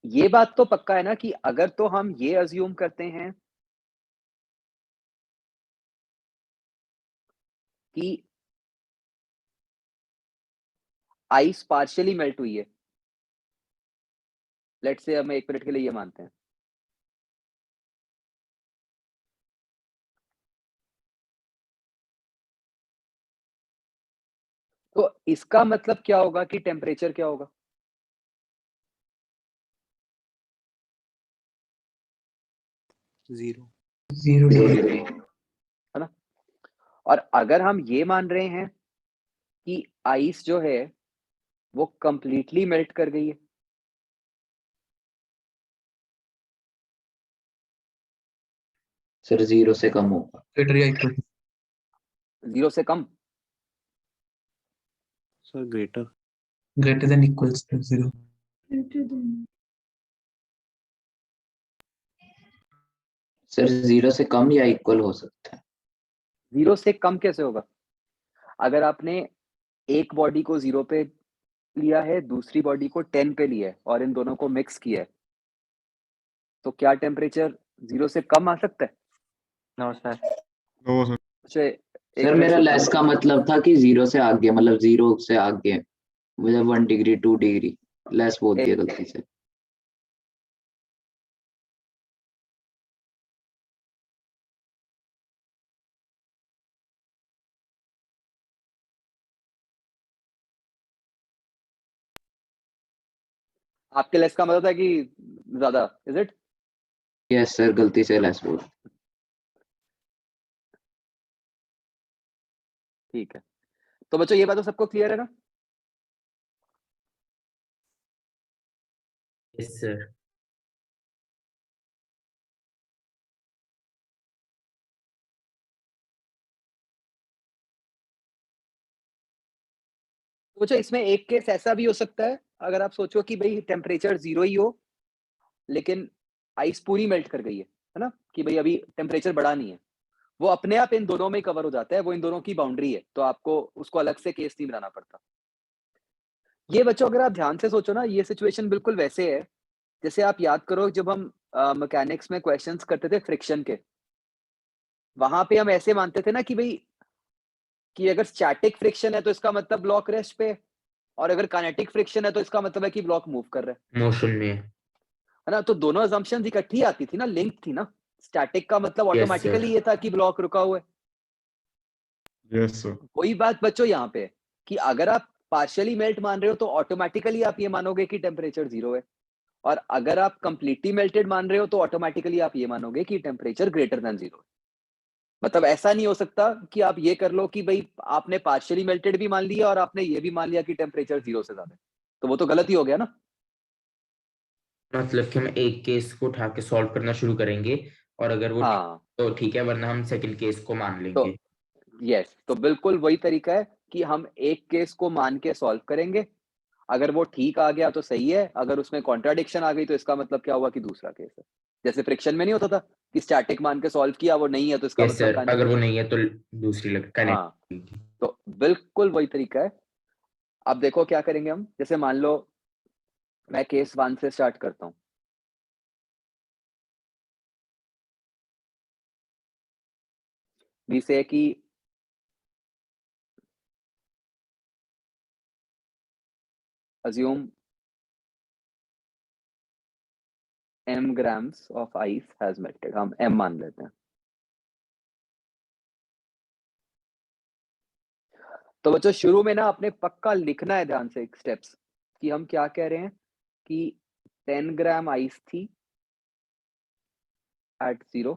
ये बात तो पक्का है ना कि अगर तो हम ये अज्यूम करते हैं कि आइस पार्शियली मेल्ट हुई है, लेट्स से हम 1 मिनट के लिए ये मानते हैं, तो इसका मतलब क्या होगा कि टेम्परेचर क्या होगा? जीरो। 0 डिग्री। डिग्री। है ना? और अगर हम ये मान रहे हैं कि आइस जो है वो कंप्लीटली मेल्ट कर गई है, सर 0 से कम होगा। ग्रेटर या इक्वल। 0 से कम। Sir greater. Greater than equals to 0। Sir 0 से कम या इक्वल हो सकता है? 0 से कम कैसे होगा? अगर आपने एक बॉडी को 0 पे लिया है, दूसरी बॉडी को 10 पे लिया है और इन दोनों को मिक्स किया है, तो क्या टेम्परेचर 0 से कम आ सकता है? No sir. No sir. अच्छा, एक सर मिनट मेरा सोचने लेस दो। का मतलब था कि 0 से आगे, मतलब 0 से आगे, मुझे 1 डिग्री 2 डिग्री लेस बोल दिया गलती से। आपके लेस का मतलब था कि ज़्यादा, इज़ इट? यस सर, गलती से लेस बोल। ठीक है। तो बच्चों ये बात तो सबको क्लियर है ना? Yes sir. तो बच्चों इसमें एक केस ऐसा भी हो सकता है, अगर आप सोचो कि भई टेम्परेचर 0 ही हो, लेकिन आइस पूरी मेल्ट कर गई है ना? कि भई अभी टेम्परेचर बढ़ा नहीं है। वो अपने आप इन दोनों में कवर हो जाता है, वो इन दोनों की बाउंड्री है, तो आपको उसको अलग से केस नहीं बनाना पड़ता। ये बच्चों अगर आप ध्यान से सोचो ना, ये सिचुएशन बिल्कुल वैसे है, जैसे आप याद करो जब हम मैकेनिक्स में क्वेश्चंस करते थे फ्रिक्शन के, वहाँ पे हम ऐसे मानते थे ना कि भई कि अगर स्टैटिक फ्रिक्शन है तो इसका मतलब ब्लॉक रेस्ट पे है और अगर काइनेटिक फ्रिक्शन है तो इसका मतलब है कि ब्लॉक मूव कर रहा मोशन में। है ना? तो दोनों असम्पशन्स इकट्ठी आती थी ना, लिंक थी ना। स्टैटिक का मतलब यस ऑटोमैटिकली सर। ये था कि ब्लॉक रुका हुआ है। Yes sir. वही बात बच्चों यहाँ पे है कि अगर आप पार्शियली मेल्ट मान रहे हो तो ऑटोमैटिकली आप ये मानोगे कि टेम्परेचर 0 है और अगर आप कंप्लीटली मेल्टेड मान रहे हो तो ऑटोमैटिकली आप ये मानोगे कि टेम्परेचर ग्रेटर देन 0 है। मतलब ऐसा नहीं हो सकता कि आप ये कर लो कि भई आपने पार्शियली मेल्टेड भी मान लिया और आपने ये भी मान लिया कि टेम्परेचर 0 से ज़्यादा है। तो वो तो गलत ही हो गया ना? मतलब कि हम एक केस को उठा के सॉल्व करना शुरू करेंगे और अगर वो ठीक हाँ, तो ठीक है, वरना हम सेकंड केस को मान तो लेंगे। यस, तो बिल्कुल वही तरीका है कि हम एक केस को मान के सॉल्व करेंगे। अगर वो ठीक आ गया तो सही है, अगर उसमें कॉन्ट्राडिक्शन आ गई तो इसका मतलब क्या हुआ कि दूसरा केस है। जैसे फ्रिक्शन में नहीं होता था कि स्टैटिक मान के सॉल्व किया, वो नहीं है तो इसका यस मतलब सर, अगर काइनेटिक वो है। नहीं है तो दूसरी लग हाँ, कनेक्ट। तो बिल्कुल वही तरीका है। अब देखो क्या करेंगे हम, जैसे मान लो मैं केस 1 से स्टार्ट करता हूँ। वी से कि assume m grams of ice has melted, हम m मान लेते हैं। तो बच्चों शुरू में ना आपने पक्का लिखना है ध्यान से स्टेप्स कि हम क्या कह रहे हैं कि 10 ग्राम आइस थी एट 0।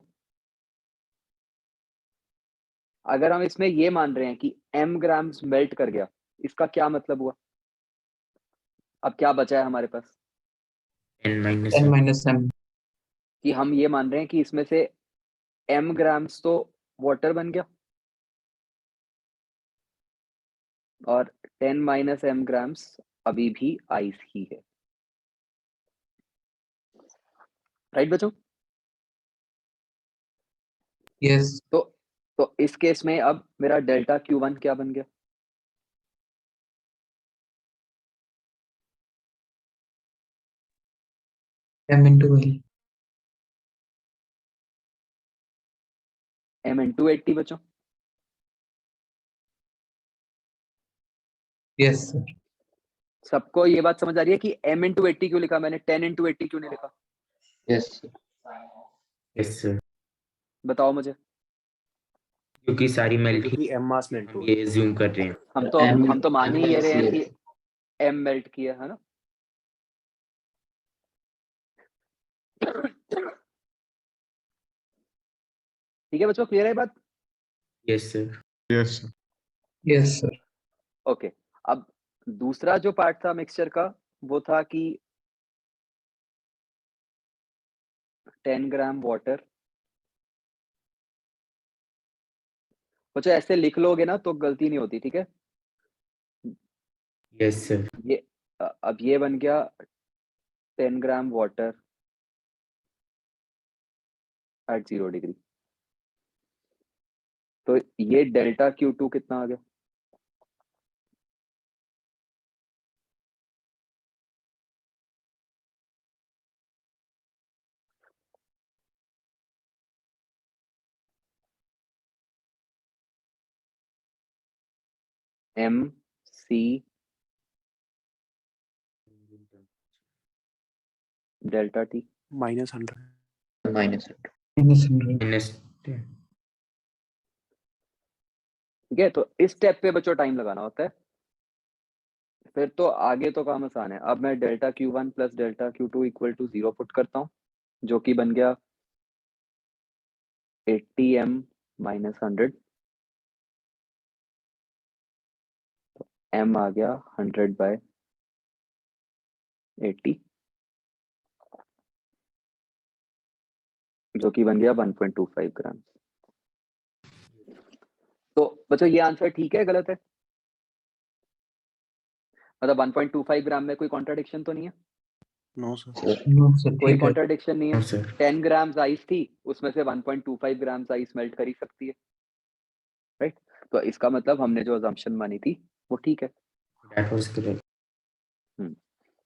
अगर हम इसमें ये मान रहे हैं कि m ग्राम्स मेल्ट कर गया, इसका क्या मतलब हुआ? अब क्या बचा है हमारे पास? n minus n minus m। कि हम ये मान रहे हैं कि इसमें से m ग्राम्स तो वाटर बन गया और 10 माइनस m ग्राम्स अभी भी आइस ही है। राइट बच्चों? yes। तो इस केस में अब मेरा डेल्टा Q1 क्या बन गया? m into l। m into 80 बच्चों। yes sir। सबको ये बात समझ आ रही है कि m into 80 क्यों लिखा मैंने, 10 into 80 क्यों नहीं लिखा? यस यस सर, बताओ मुझे। क्योंकि सारी मेल्ट ही क्योंकि m मास मेल्ट हम हुआ। ये एज्यूम कर रहे हैं। हम तो मान ही ये रहे हैं कि m मेल्ट किया है ना? ठीक है बच्चों, क्लियर है ये बात? Yes sir. Yes sir. yes sir। Okay. अब दूसरा जो पार्ट था मिक्सचर का, वो था कि 10 ग्राम वाटर। बच्चों ऐसे लिख लोगे ना तो गलती नहीं होती, ठीक है? Yes sir. ये अब ये बन गया 10 ग्राम वाटर एट 0 डिग्री। तो ये डेल्टा Q2 कितना आ गया? MC डेल्टा T -100 -100 माइनस ठीक है। तो इस स्टेप पे बच्चों टाइम लगाना होता है, फिर तो आगे तो काम आसान है। अब मैं delta Q1 plus delta Q2 equal to 0 put करता हूँ, जो कि बन गया 80m माइनस 100, m आ गया 100/80, जो कि बन गया 1.25 ग्राम। तो बच्चों ये आंसर ठीक है गलत है? मतलब 1.25 ग्राम में कोई कॉन्ट्राडिक्शन तो नहीं है? No sir. नो सर कोई ठीक है। कॉन्ट्राडिक्शन नहीं है। सर 10 ग्राम्स आइस थी, उसमें से 1.25 ग्राम्स आइस मेल्ट कर ही सकती है, राइट? तो इसका मतलब हमने जो अजम्पशन मानी थी वो ठीक है। That was correct.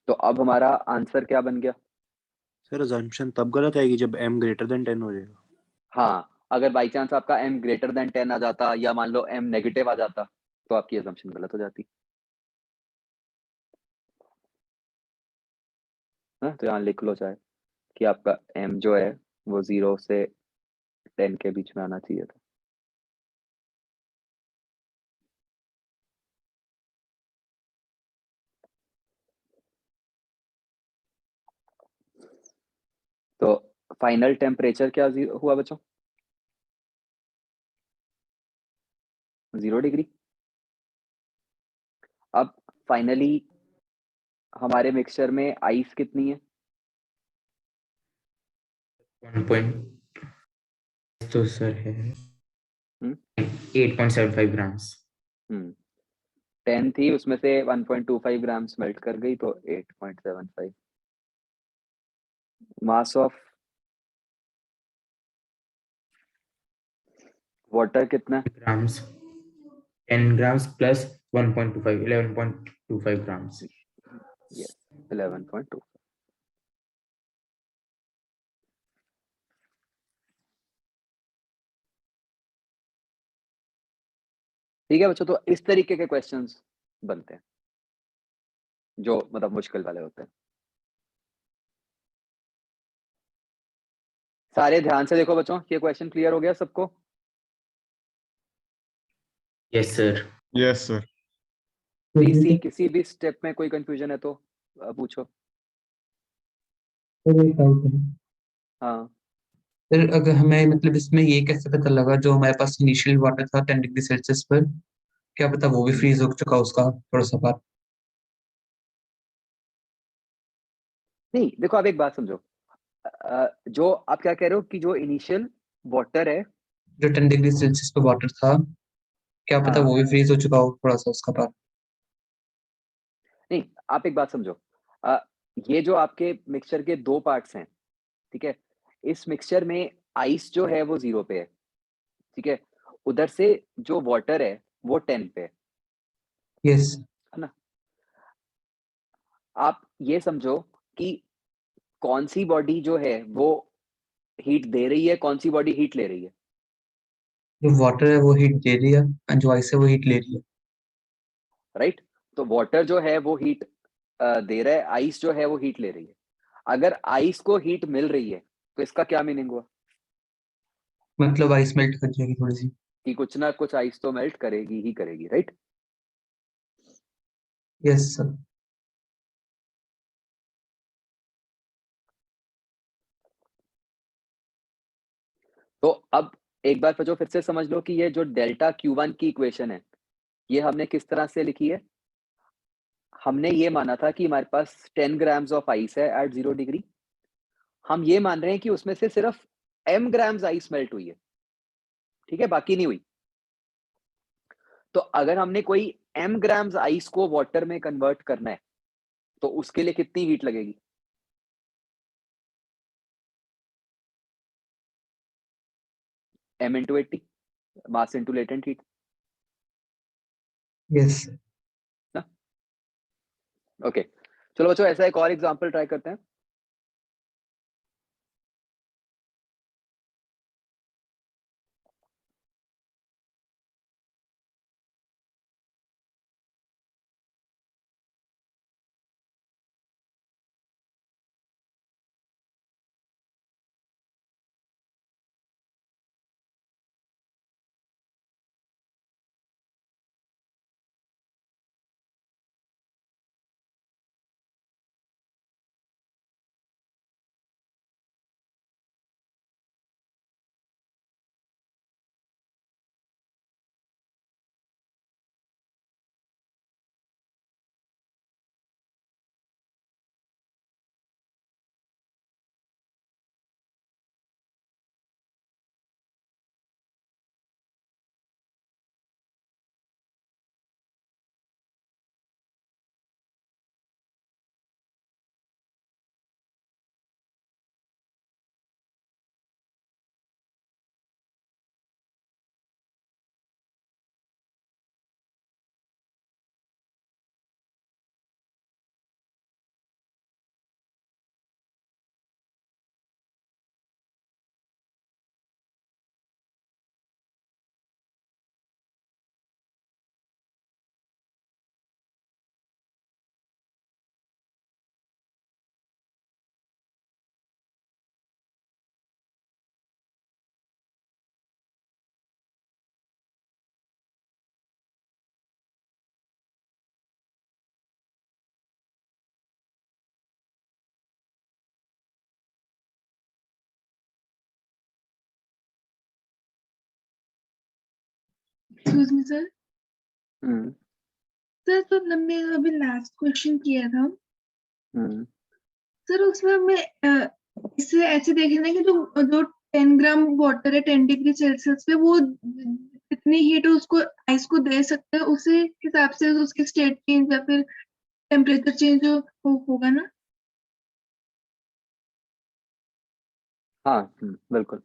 तो अब हमारा आंसर क्या बन गया? सर अजम्पशन तब गलत आएगी जब m ग्रेटर देन 10 हो जाएगा। हाँ, अगर बाई चांस आपका m ग्रेटर देन 10 आ जाता, या मान लो m नेगेटिव आ जाता, तो आपकी अजम्पशन गलत हो जाती है। तो यहाँ लिख लो चाहे कि आपका m जो है वो 0 से 10 के बीच में आना चाहिए था। तो फाइनल टेम्परेचर क्या हुआ बच्चों? 0 डिग्री। अब फाइनली हमारे मिक्सचर में आइस कितनी है? 1 पॉइंट तो सर है हम्म 8.75 ग्राम्स। 10 थी, उसमें से 1.25 ग्राम्स मेल्ट कर गई, तो 8.75। मास ऑफ वाटर कितना है? Grams 10 grams plus 1.25 11.25 grams. Yes 11.2। ठीक है बच्चों, तो इस तरीके के क्वेश्चंस बनते हैं जो मतलब मुश्किल वाले होते हैं। सारे ध्यान से देखो बच्चों, ये क्वेश्चन क्लियर हो गया सबको? Yes sir. Yes, sir. किसी भी स्टेप में कोई कंफ्यूजन है तो पूछो। सर एक डाउट है। हाँ सर अगर हमें मतलब इसमें ये कैसे पता लगा जो हमारे पास इनिशियल वाटर था 10 डिग्री सेल्सियस पर, क्या पता वो भी फ्रीज हो चुका उसका थोड़ा सा पार्ट? नहीं, देखो आप एक बात समझो, जो आप क्या कह रहे हो कि जो इनिशियल वाटर है, जो 10 डिग्री सेल्सियस पे वाटर था, क्या पता हाँ वो भी फ्रीज हो चुका हो थोड़ा सा उसका पार्ट? नहीं, आप एक बात समझो, ये जो आपके मिक्सचर के दो पार्ट्स हैं, ठीक है, इस मिक्सचर में आइस जो है वो 0 पे है, ठीक है, उधर से जो वाटर है वो 10 पे यस। है ना? आप ये समझो कि कौन सी बॉडी जो है वो हीट दे रही है, कौन सी बॉडी हीट ले रही है, जो वाटर है वो हीट दे रही है और जो आइस है वो हीट ले रही है। राइट? तो वाटर जो है वो हीट दे रहा है, आइस जो है वो हीट ले रही है। अगर आइस को हीट मिल रही है तो इसका क्या मीनिंग हुआ? मतलब आइस मेल्ट कर जाएगी थोड़ी सी। कि कुछ ना कुछ आइस तो मेल्ट करेगी ही करेगी, राइट? Yes sir. तो अब एक बार फिर से समझ लो कि ये जो डेल्टा Q1 की इक्वेशन है, ये हमने किस तरह से लिखी है? हमने ये माना था कि हमारे पास 10 ग्राम्स ऑफ आइस है एट 0 डिग्री। हम ये मान रहे हैं कि उसमें से सिर्फ m ग्राम्स आइस मेल्ट हुई है, ठीक है, बाकी नहीं हुई। तो अगर हमने कोई m ग्राम्स आइस को वाटर में कन्वर्ट करना है तो उसके लिए कितनी हीट लगेगी? m into 80 mass into latent heat yes ना। ओके चलो बच्चों ऐसा एक और एग्जांपल ट्राई करते हैं। Excuse me sir. Hmm sir तो हमने अभी लास्ट क्वेश्चन किया था हम्म सर, उसमें हमें इसे ऐसे देखना है कि जो जो 10 ग्राम वाटर है 10 डिग्री सेल्सियस पे, वो कितनी हीट उसको आइस को दे सकते हैं, उसी हिसाब से उसकी स्टेट चेंज या फिर टेम्परेचर चेंज होगा ना। हाँ बिल्कुल।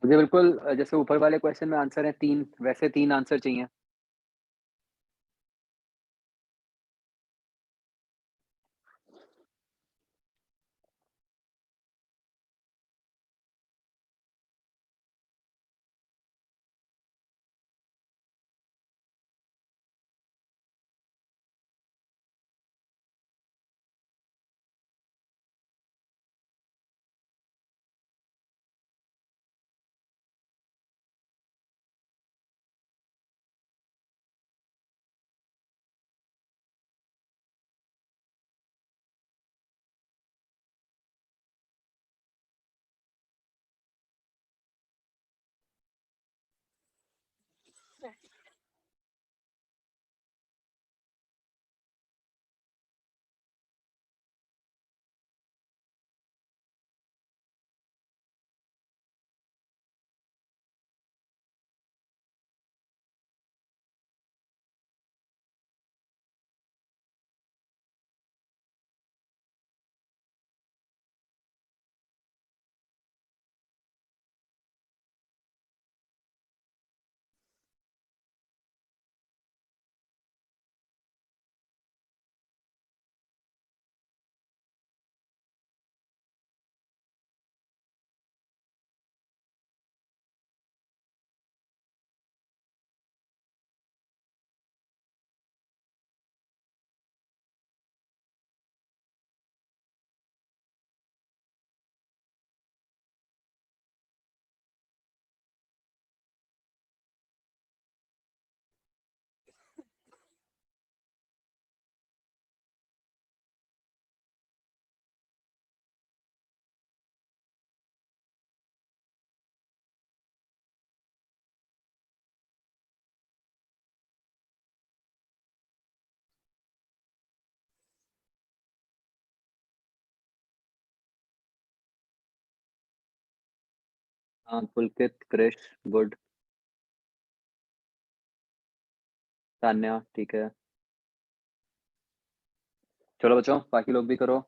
मुझे बिल्कुल जैसे ऊपर वाले क्वेश्चन में आंसर है 3, वैसे 3 आंसर चाहिए। हाँ, पुलकित, क्रिश, गुड, तान्या, ठीक है। चलो बच्चों, बाकी लोग भी करो।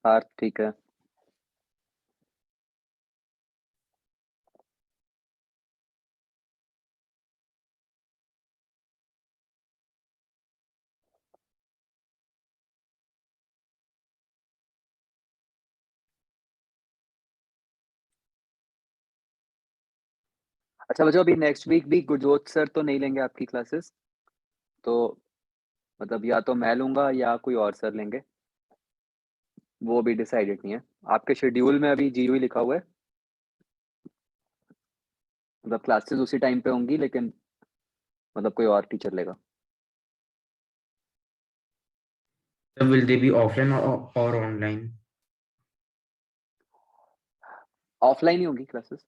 पार्थ, ठीक है। अच्छा बच्चों, अभी नेक्स्ट वीक भी गुरजोत सर तो नहीं लेंगे आपकी क्लासेस, तो मतलब या तो मैं लूंगा या कोई और सर लेंगे, वो भी डिसाइडेड नहीं है। आपके शेड्यूल में अभी जीयू ही लिखा हुआ है, मतलब क्लासेस उसी टाइम पे होंगी, लेकिन मतलब कोई और टीचर लेगा। Sir, will they be offline or online? Offline ही होगी क्लासेस।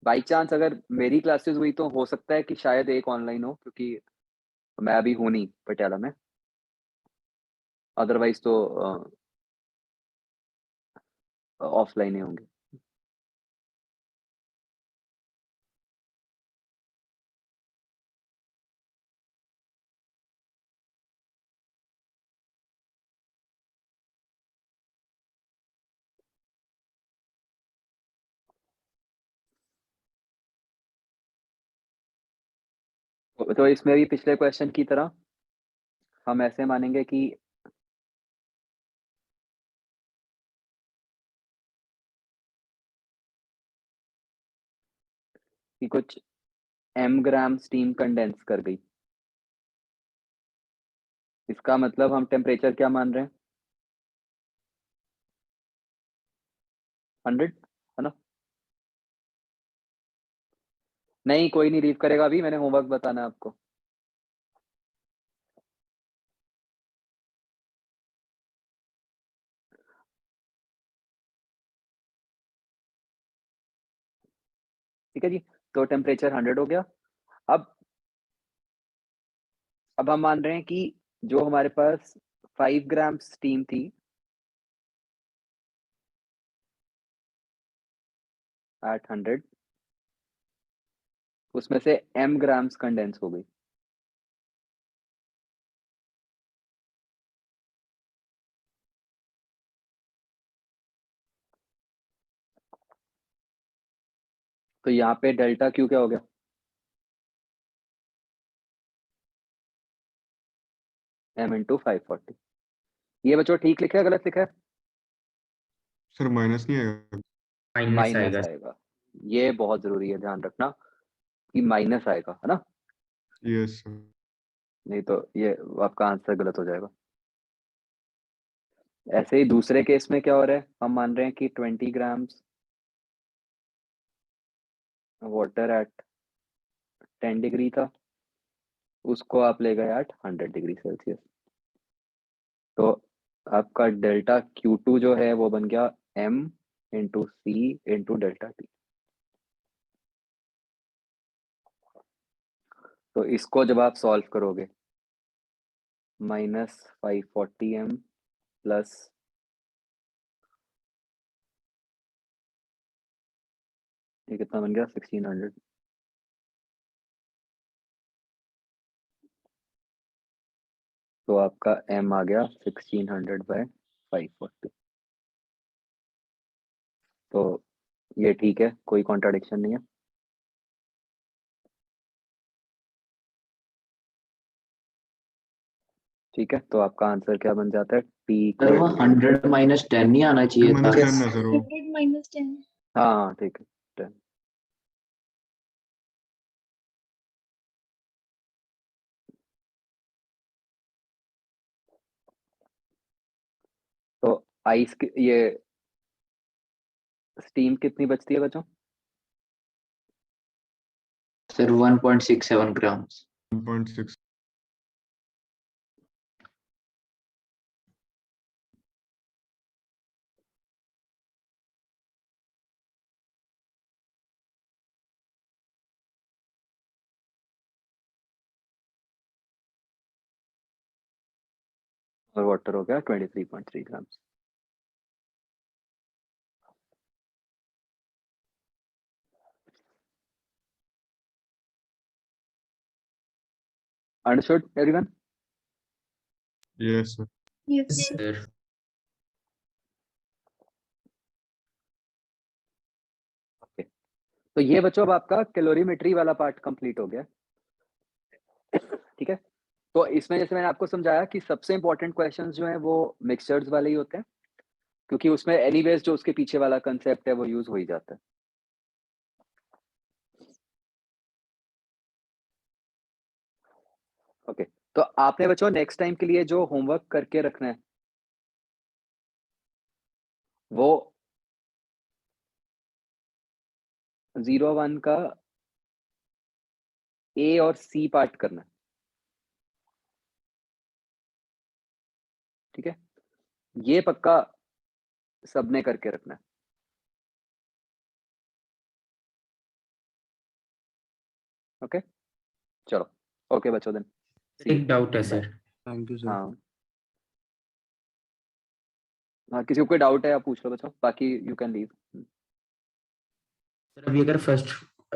बाई चांस अगर मेरी क्लासेस हुई तो हो सकता है कि शायद एक ऑनलाइन हो, क्योंकि मैं अभी हूँ नहीं पटियाला में, अदरवाइज तो ऑफलाइन ही होंगे। तो इसमें भी पिछले क्वेश्चन की तरह हम ऐसे मानेंगे कि कुछ m ग्राम स्टीम कंडेंस कर गई। इसका मतलब हम टेम्परेचर क्या मान रहे हैं? 100, है ना? नहीं, कोई नहीं रीव करेगा, अभी मैंने होमवर्क बताना है आपको। ठीक है जी, तो टेम्परेचर 100 हो गया। अब हम मान रहे हैं कि जो हमारे पास 5 ग्राम स्टीम थी एट 100, उसमें से m ग्राम्स कंडेंस हो गई। तो यहाँ पे डेल्टा क्यू क्या हो गया? m into 540। ये बच्चों ठीक लिखा है, गलत लिखा है? सर माइनस नहीं आएगा? माइनस माइनस आएगा। आएगा, ये बहुत जरूरी है ध्यान रखना कि माइनस आएगा, है ना? Yes sir. नहीं तो ये आपका आंसर गलत हो जाएगा। ऐसे ही दूसरे केस में क्या हो रहा है, हम मान रहे हैं कि 20 ग्राम्स वाटर एट 10 डिग्री था, उसको आप ले गए at 100 डिग्री सेल्सियस। तो आपका डेल्टा Q2 जो है वो बन गया m इंटू सी इंटू डेल्टा टी। तो इसको जब आप सॉल्व करोगे -540m प्लस ये कितना बन गया 1600। तो आपका m आ गया 1600/540। तो ये ठीक है, कोई कॉन्ट्राडिक्शन नहीं है। ठीक है, तो आपका आंसर क्या बन जाता है t सर वो इक्वल 100 माइनस 10 नहीं आना चाहिए था। -10 है सर वो। 100 minus 10. हाँ ठीक है 10। तो आइस ये स्टीम कितनी बचती है बच्चों? Sir 1.67 grams. 1.6 और वाटर हो गया 23.3 gram. Understood everyone? Yes sir. Yes. Sir तो ये बच्चों अब आपका कैलोरीमेट्री वाला पार्ट कंप्लीट हो गया। ठीक है, तो इसमें जैसे मैंने आपको समझाया कि सबसे इंपॉर्टेंट क्वेश्चंस जो हैं वो मिक्सचर्स वाले ही होते हैं, क्योंकि उसमें एनीवेज जो उसके पीछे वाला कंसेप्ट है वो यूज हो ही जाता है। ओके, तो आपने बच्चों नेक्स्ट टाइम के लिए जो होमवर्क करके रखना है वो 01 का ए और सी पार्ट करना है। ठीक है, ये पक्का सबने करके रखना है। ओके चलो, ओके बच्चों देन एक डाउट है bye. Sir. Thank you sir. हाँ हाँ, किसी को कोई डाउट है आप पूछ लो बच्चों, बाकी यू कैन लीव। सर अभी अगर फर्स्ट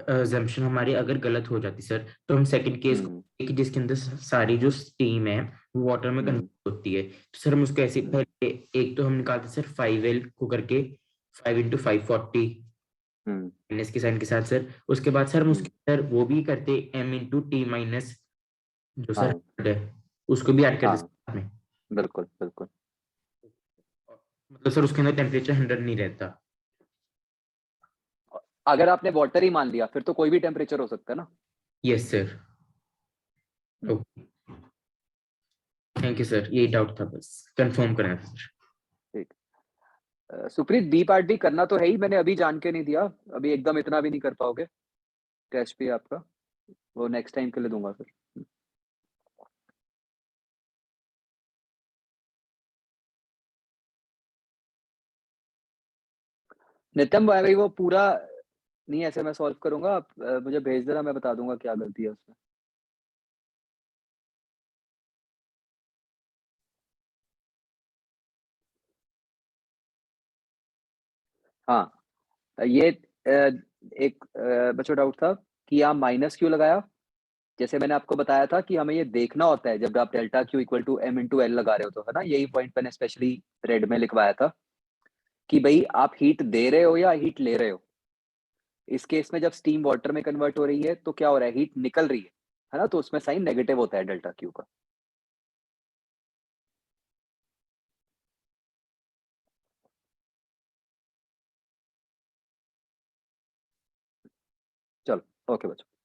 अजम्पशन हमारी अगर गलत हो जाती सर, तो हम सेकंड केस को कि जिसके अंदर सारी जो स्टीम है वो वाटर में कन्वर्ट होती है, तो सर हम उसको ऐसे पहले एक तो हम निकालते सर 5L को करके 5 × 540 माइनस के साइन के साथ सर, उसके बाद सर हम उसके अंदर वो भी करते m × t माइनस जो सर हाँ 100 है उसको भी ऐड करते हाँ साथ में। बिल्कुल बिल्कुल। मतलब सर उसके अंदर टेम्परेचर 100 नहीं रहता। अगर आपने वाटर ही मान लिया फिर तो कोई भी टेम्परेचर हो सकता है ना। Yes sir. Okay thank you sir, यही डाउट था, बस कंफर्म करना था सर। ठीक। सुप्रीत बी पार्ट भी करना तो है ही, मैंने अभी जान के नहीं दिया, अभी एकदम इतना भी नहीं कर पाओगे। टेस्ट भी आपका वो नेक्स्ट टाइम के लिए दूंगा फिर। नित्यम भाई वो पूरा नहीं ऐसे मैं सॉल्व करूंगा, आप मुझे भेज देना, मैं बता दूंगा क्या गलती है उसमें। हाँ ये एक बच्चों डाउट था कि यहाँ माइनस क्यों लगाया। जैसे मैंने आपको बताया था कि हमें ये देखना होता है जब आप delta q equal to m × L लगा रहे हो, तो है ना, यही पॉइंट मैंने स्पेशली रेड में लिखवाया था कि भाई आप हीट दे रहे हो या हीट ले रहे हो। इस केस में जब स्टीम वाटर में कन्वर्ट हो रही है तो क्या हो रहा है, हीट निकल रही है ना, तो उसमें साइन नेगेटिव होता है डेल्टा क्यू का। चलो ओके बच्चों।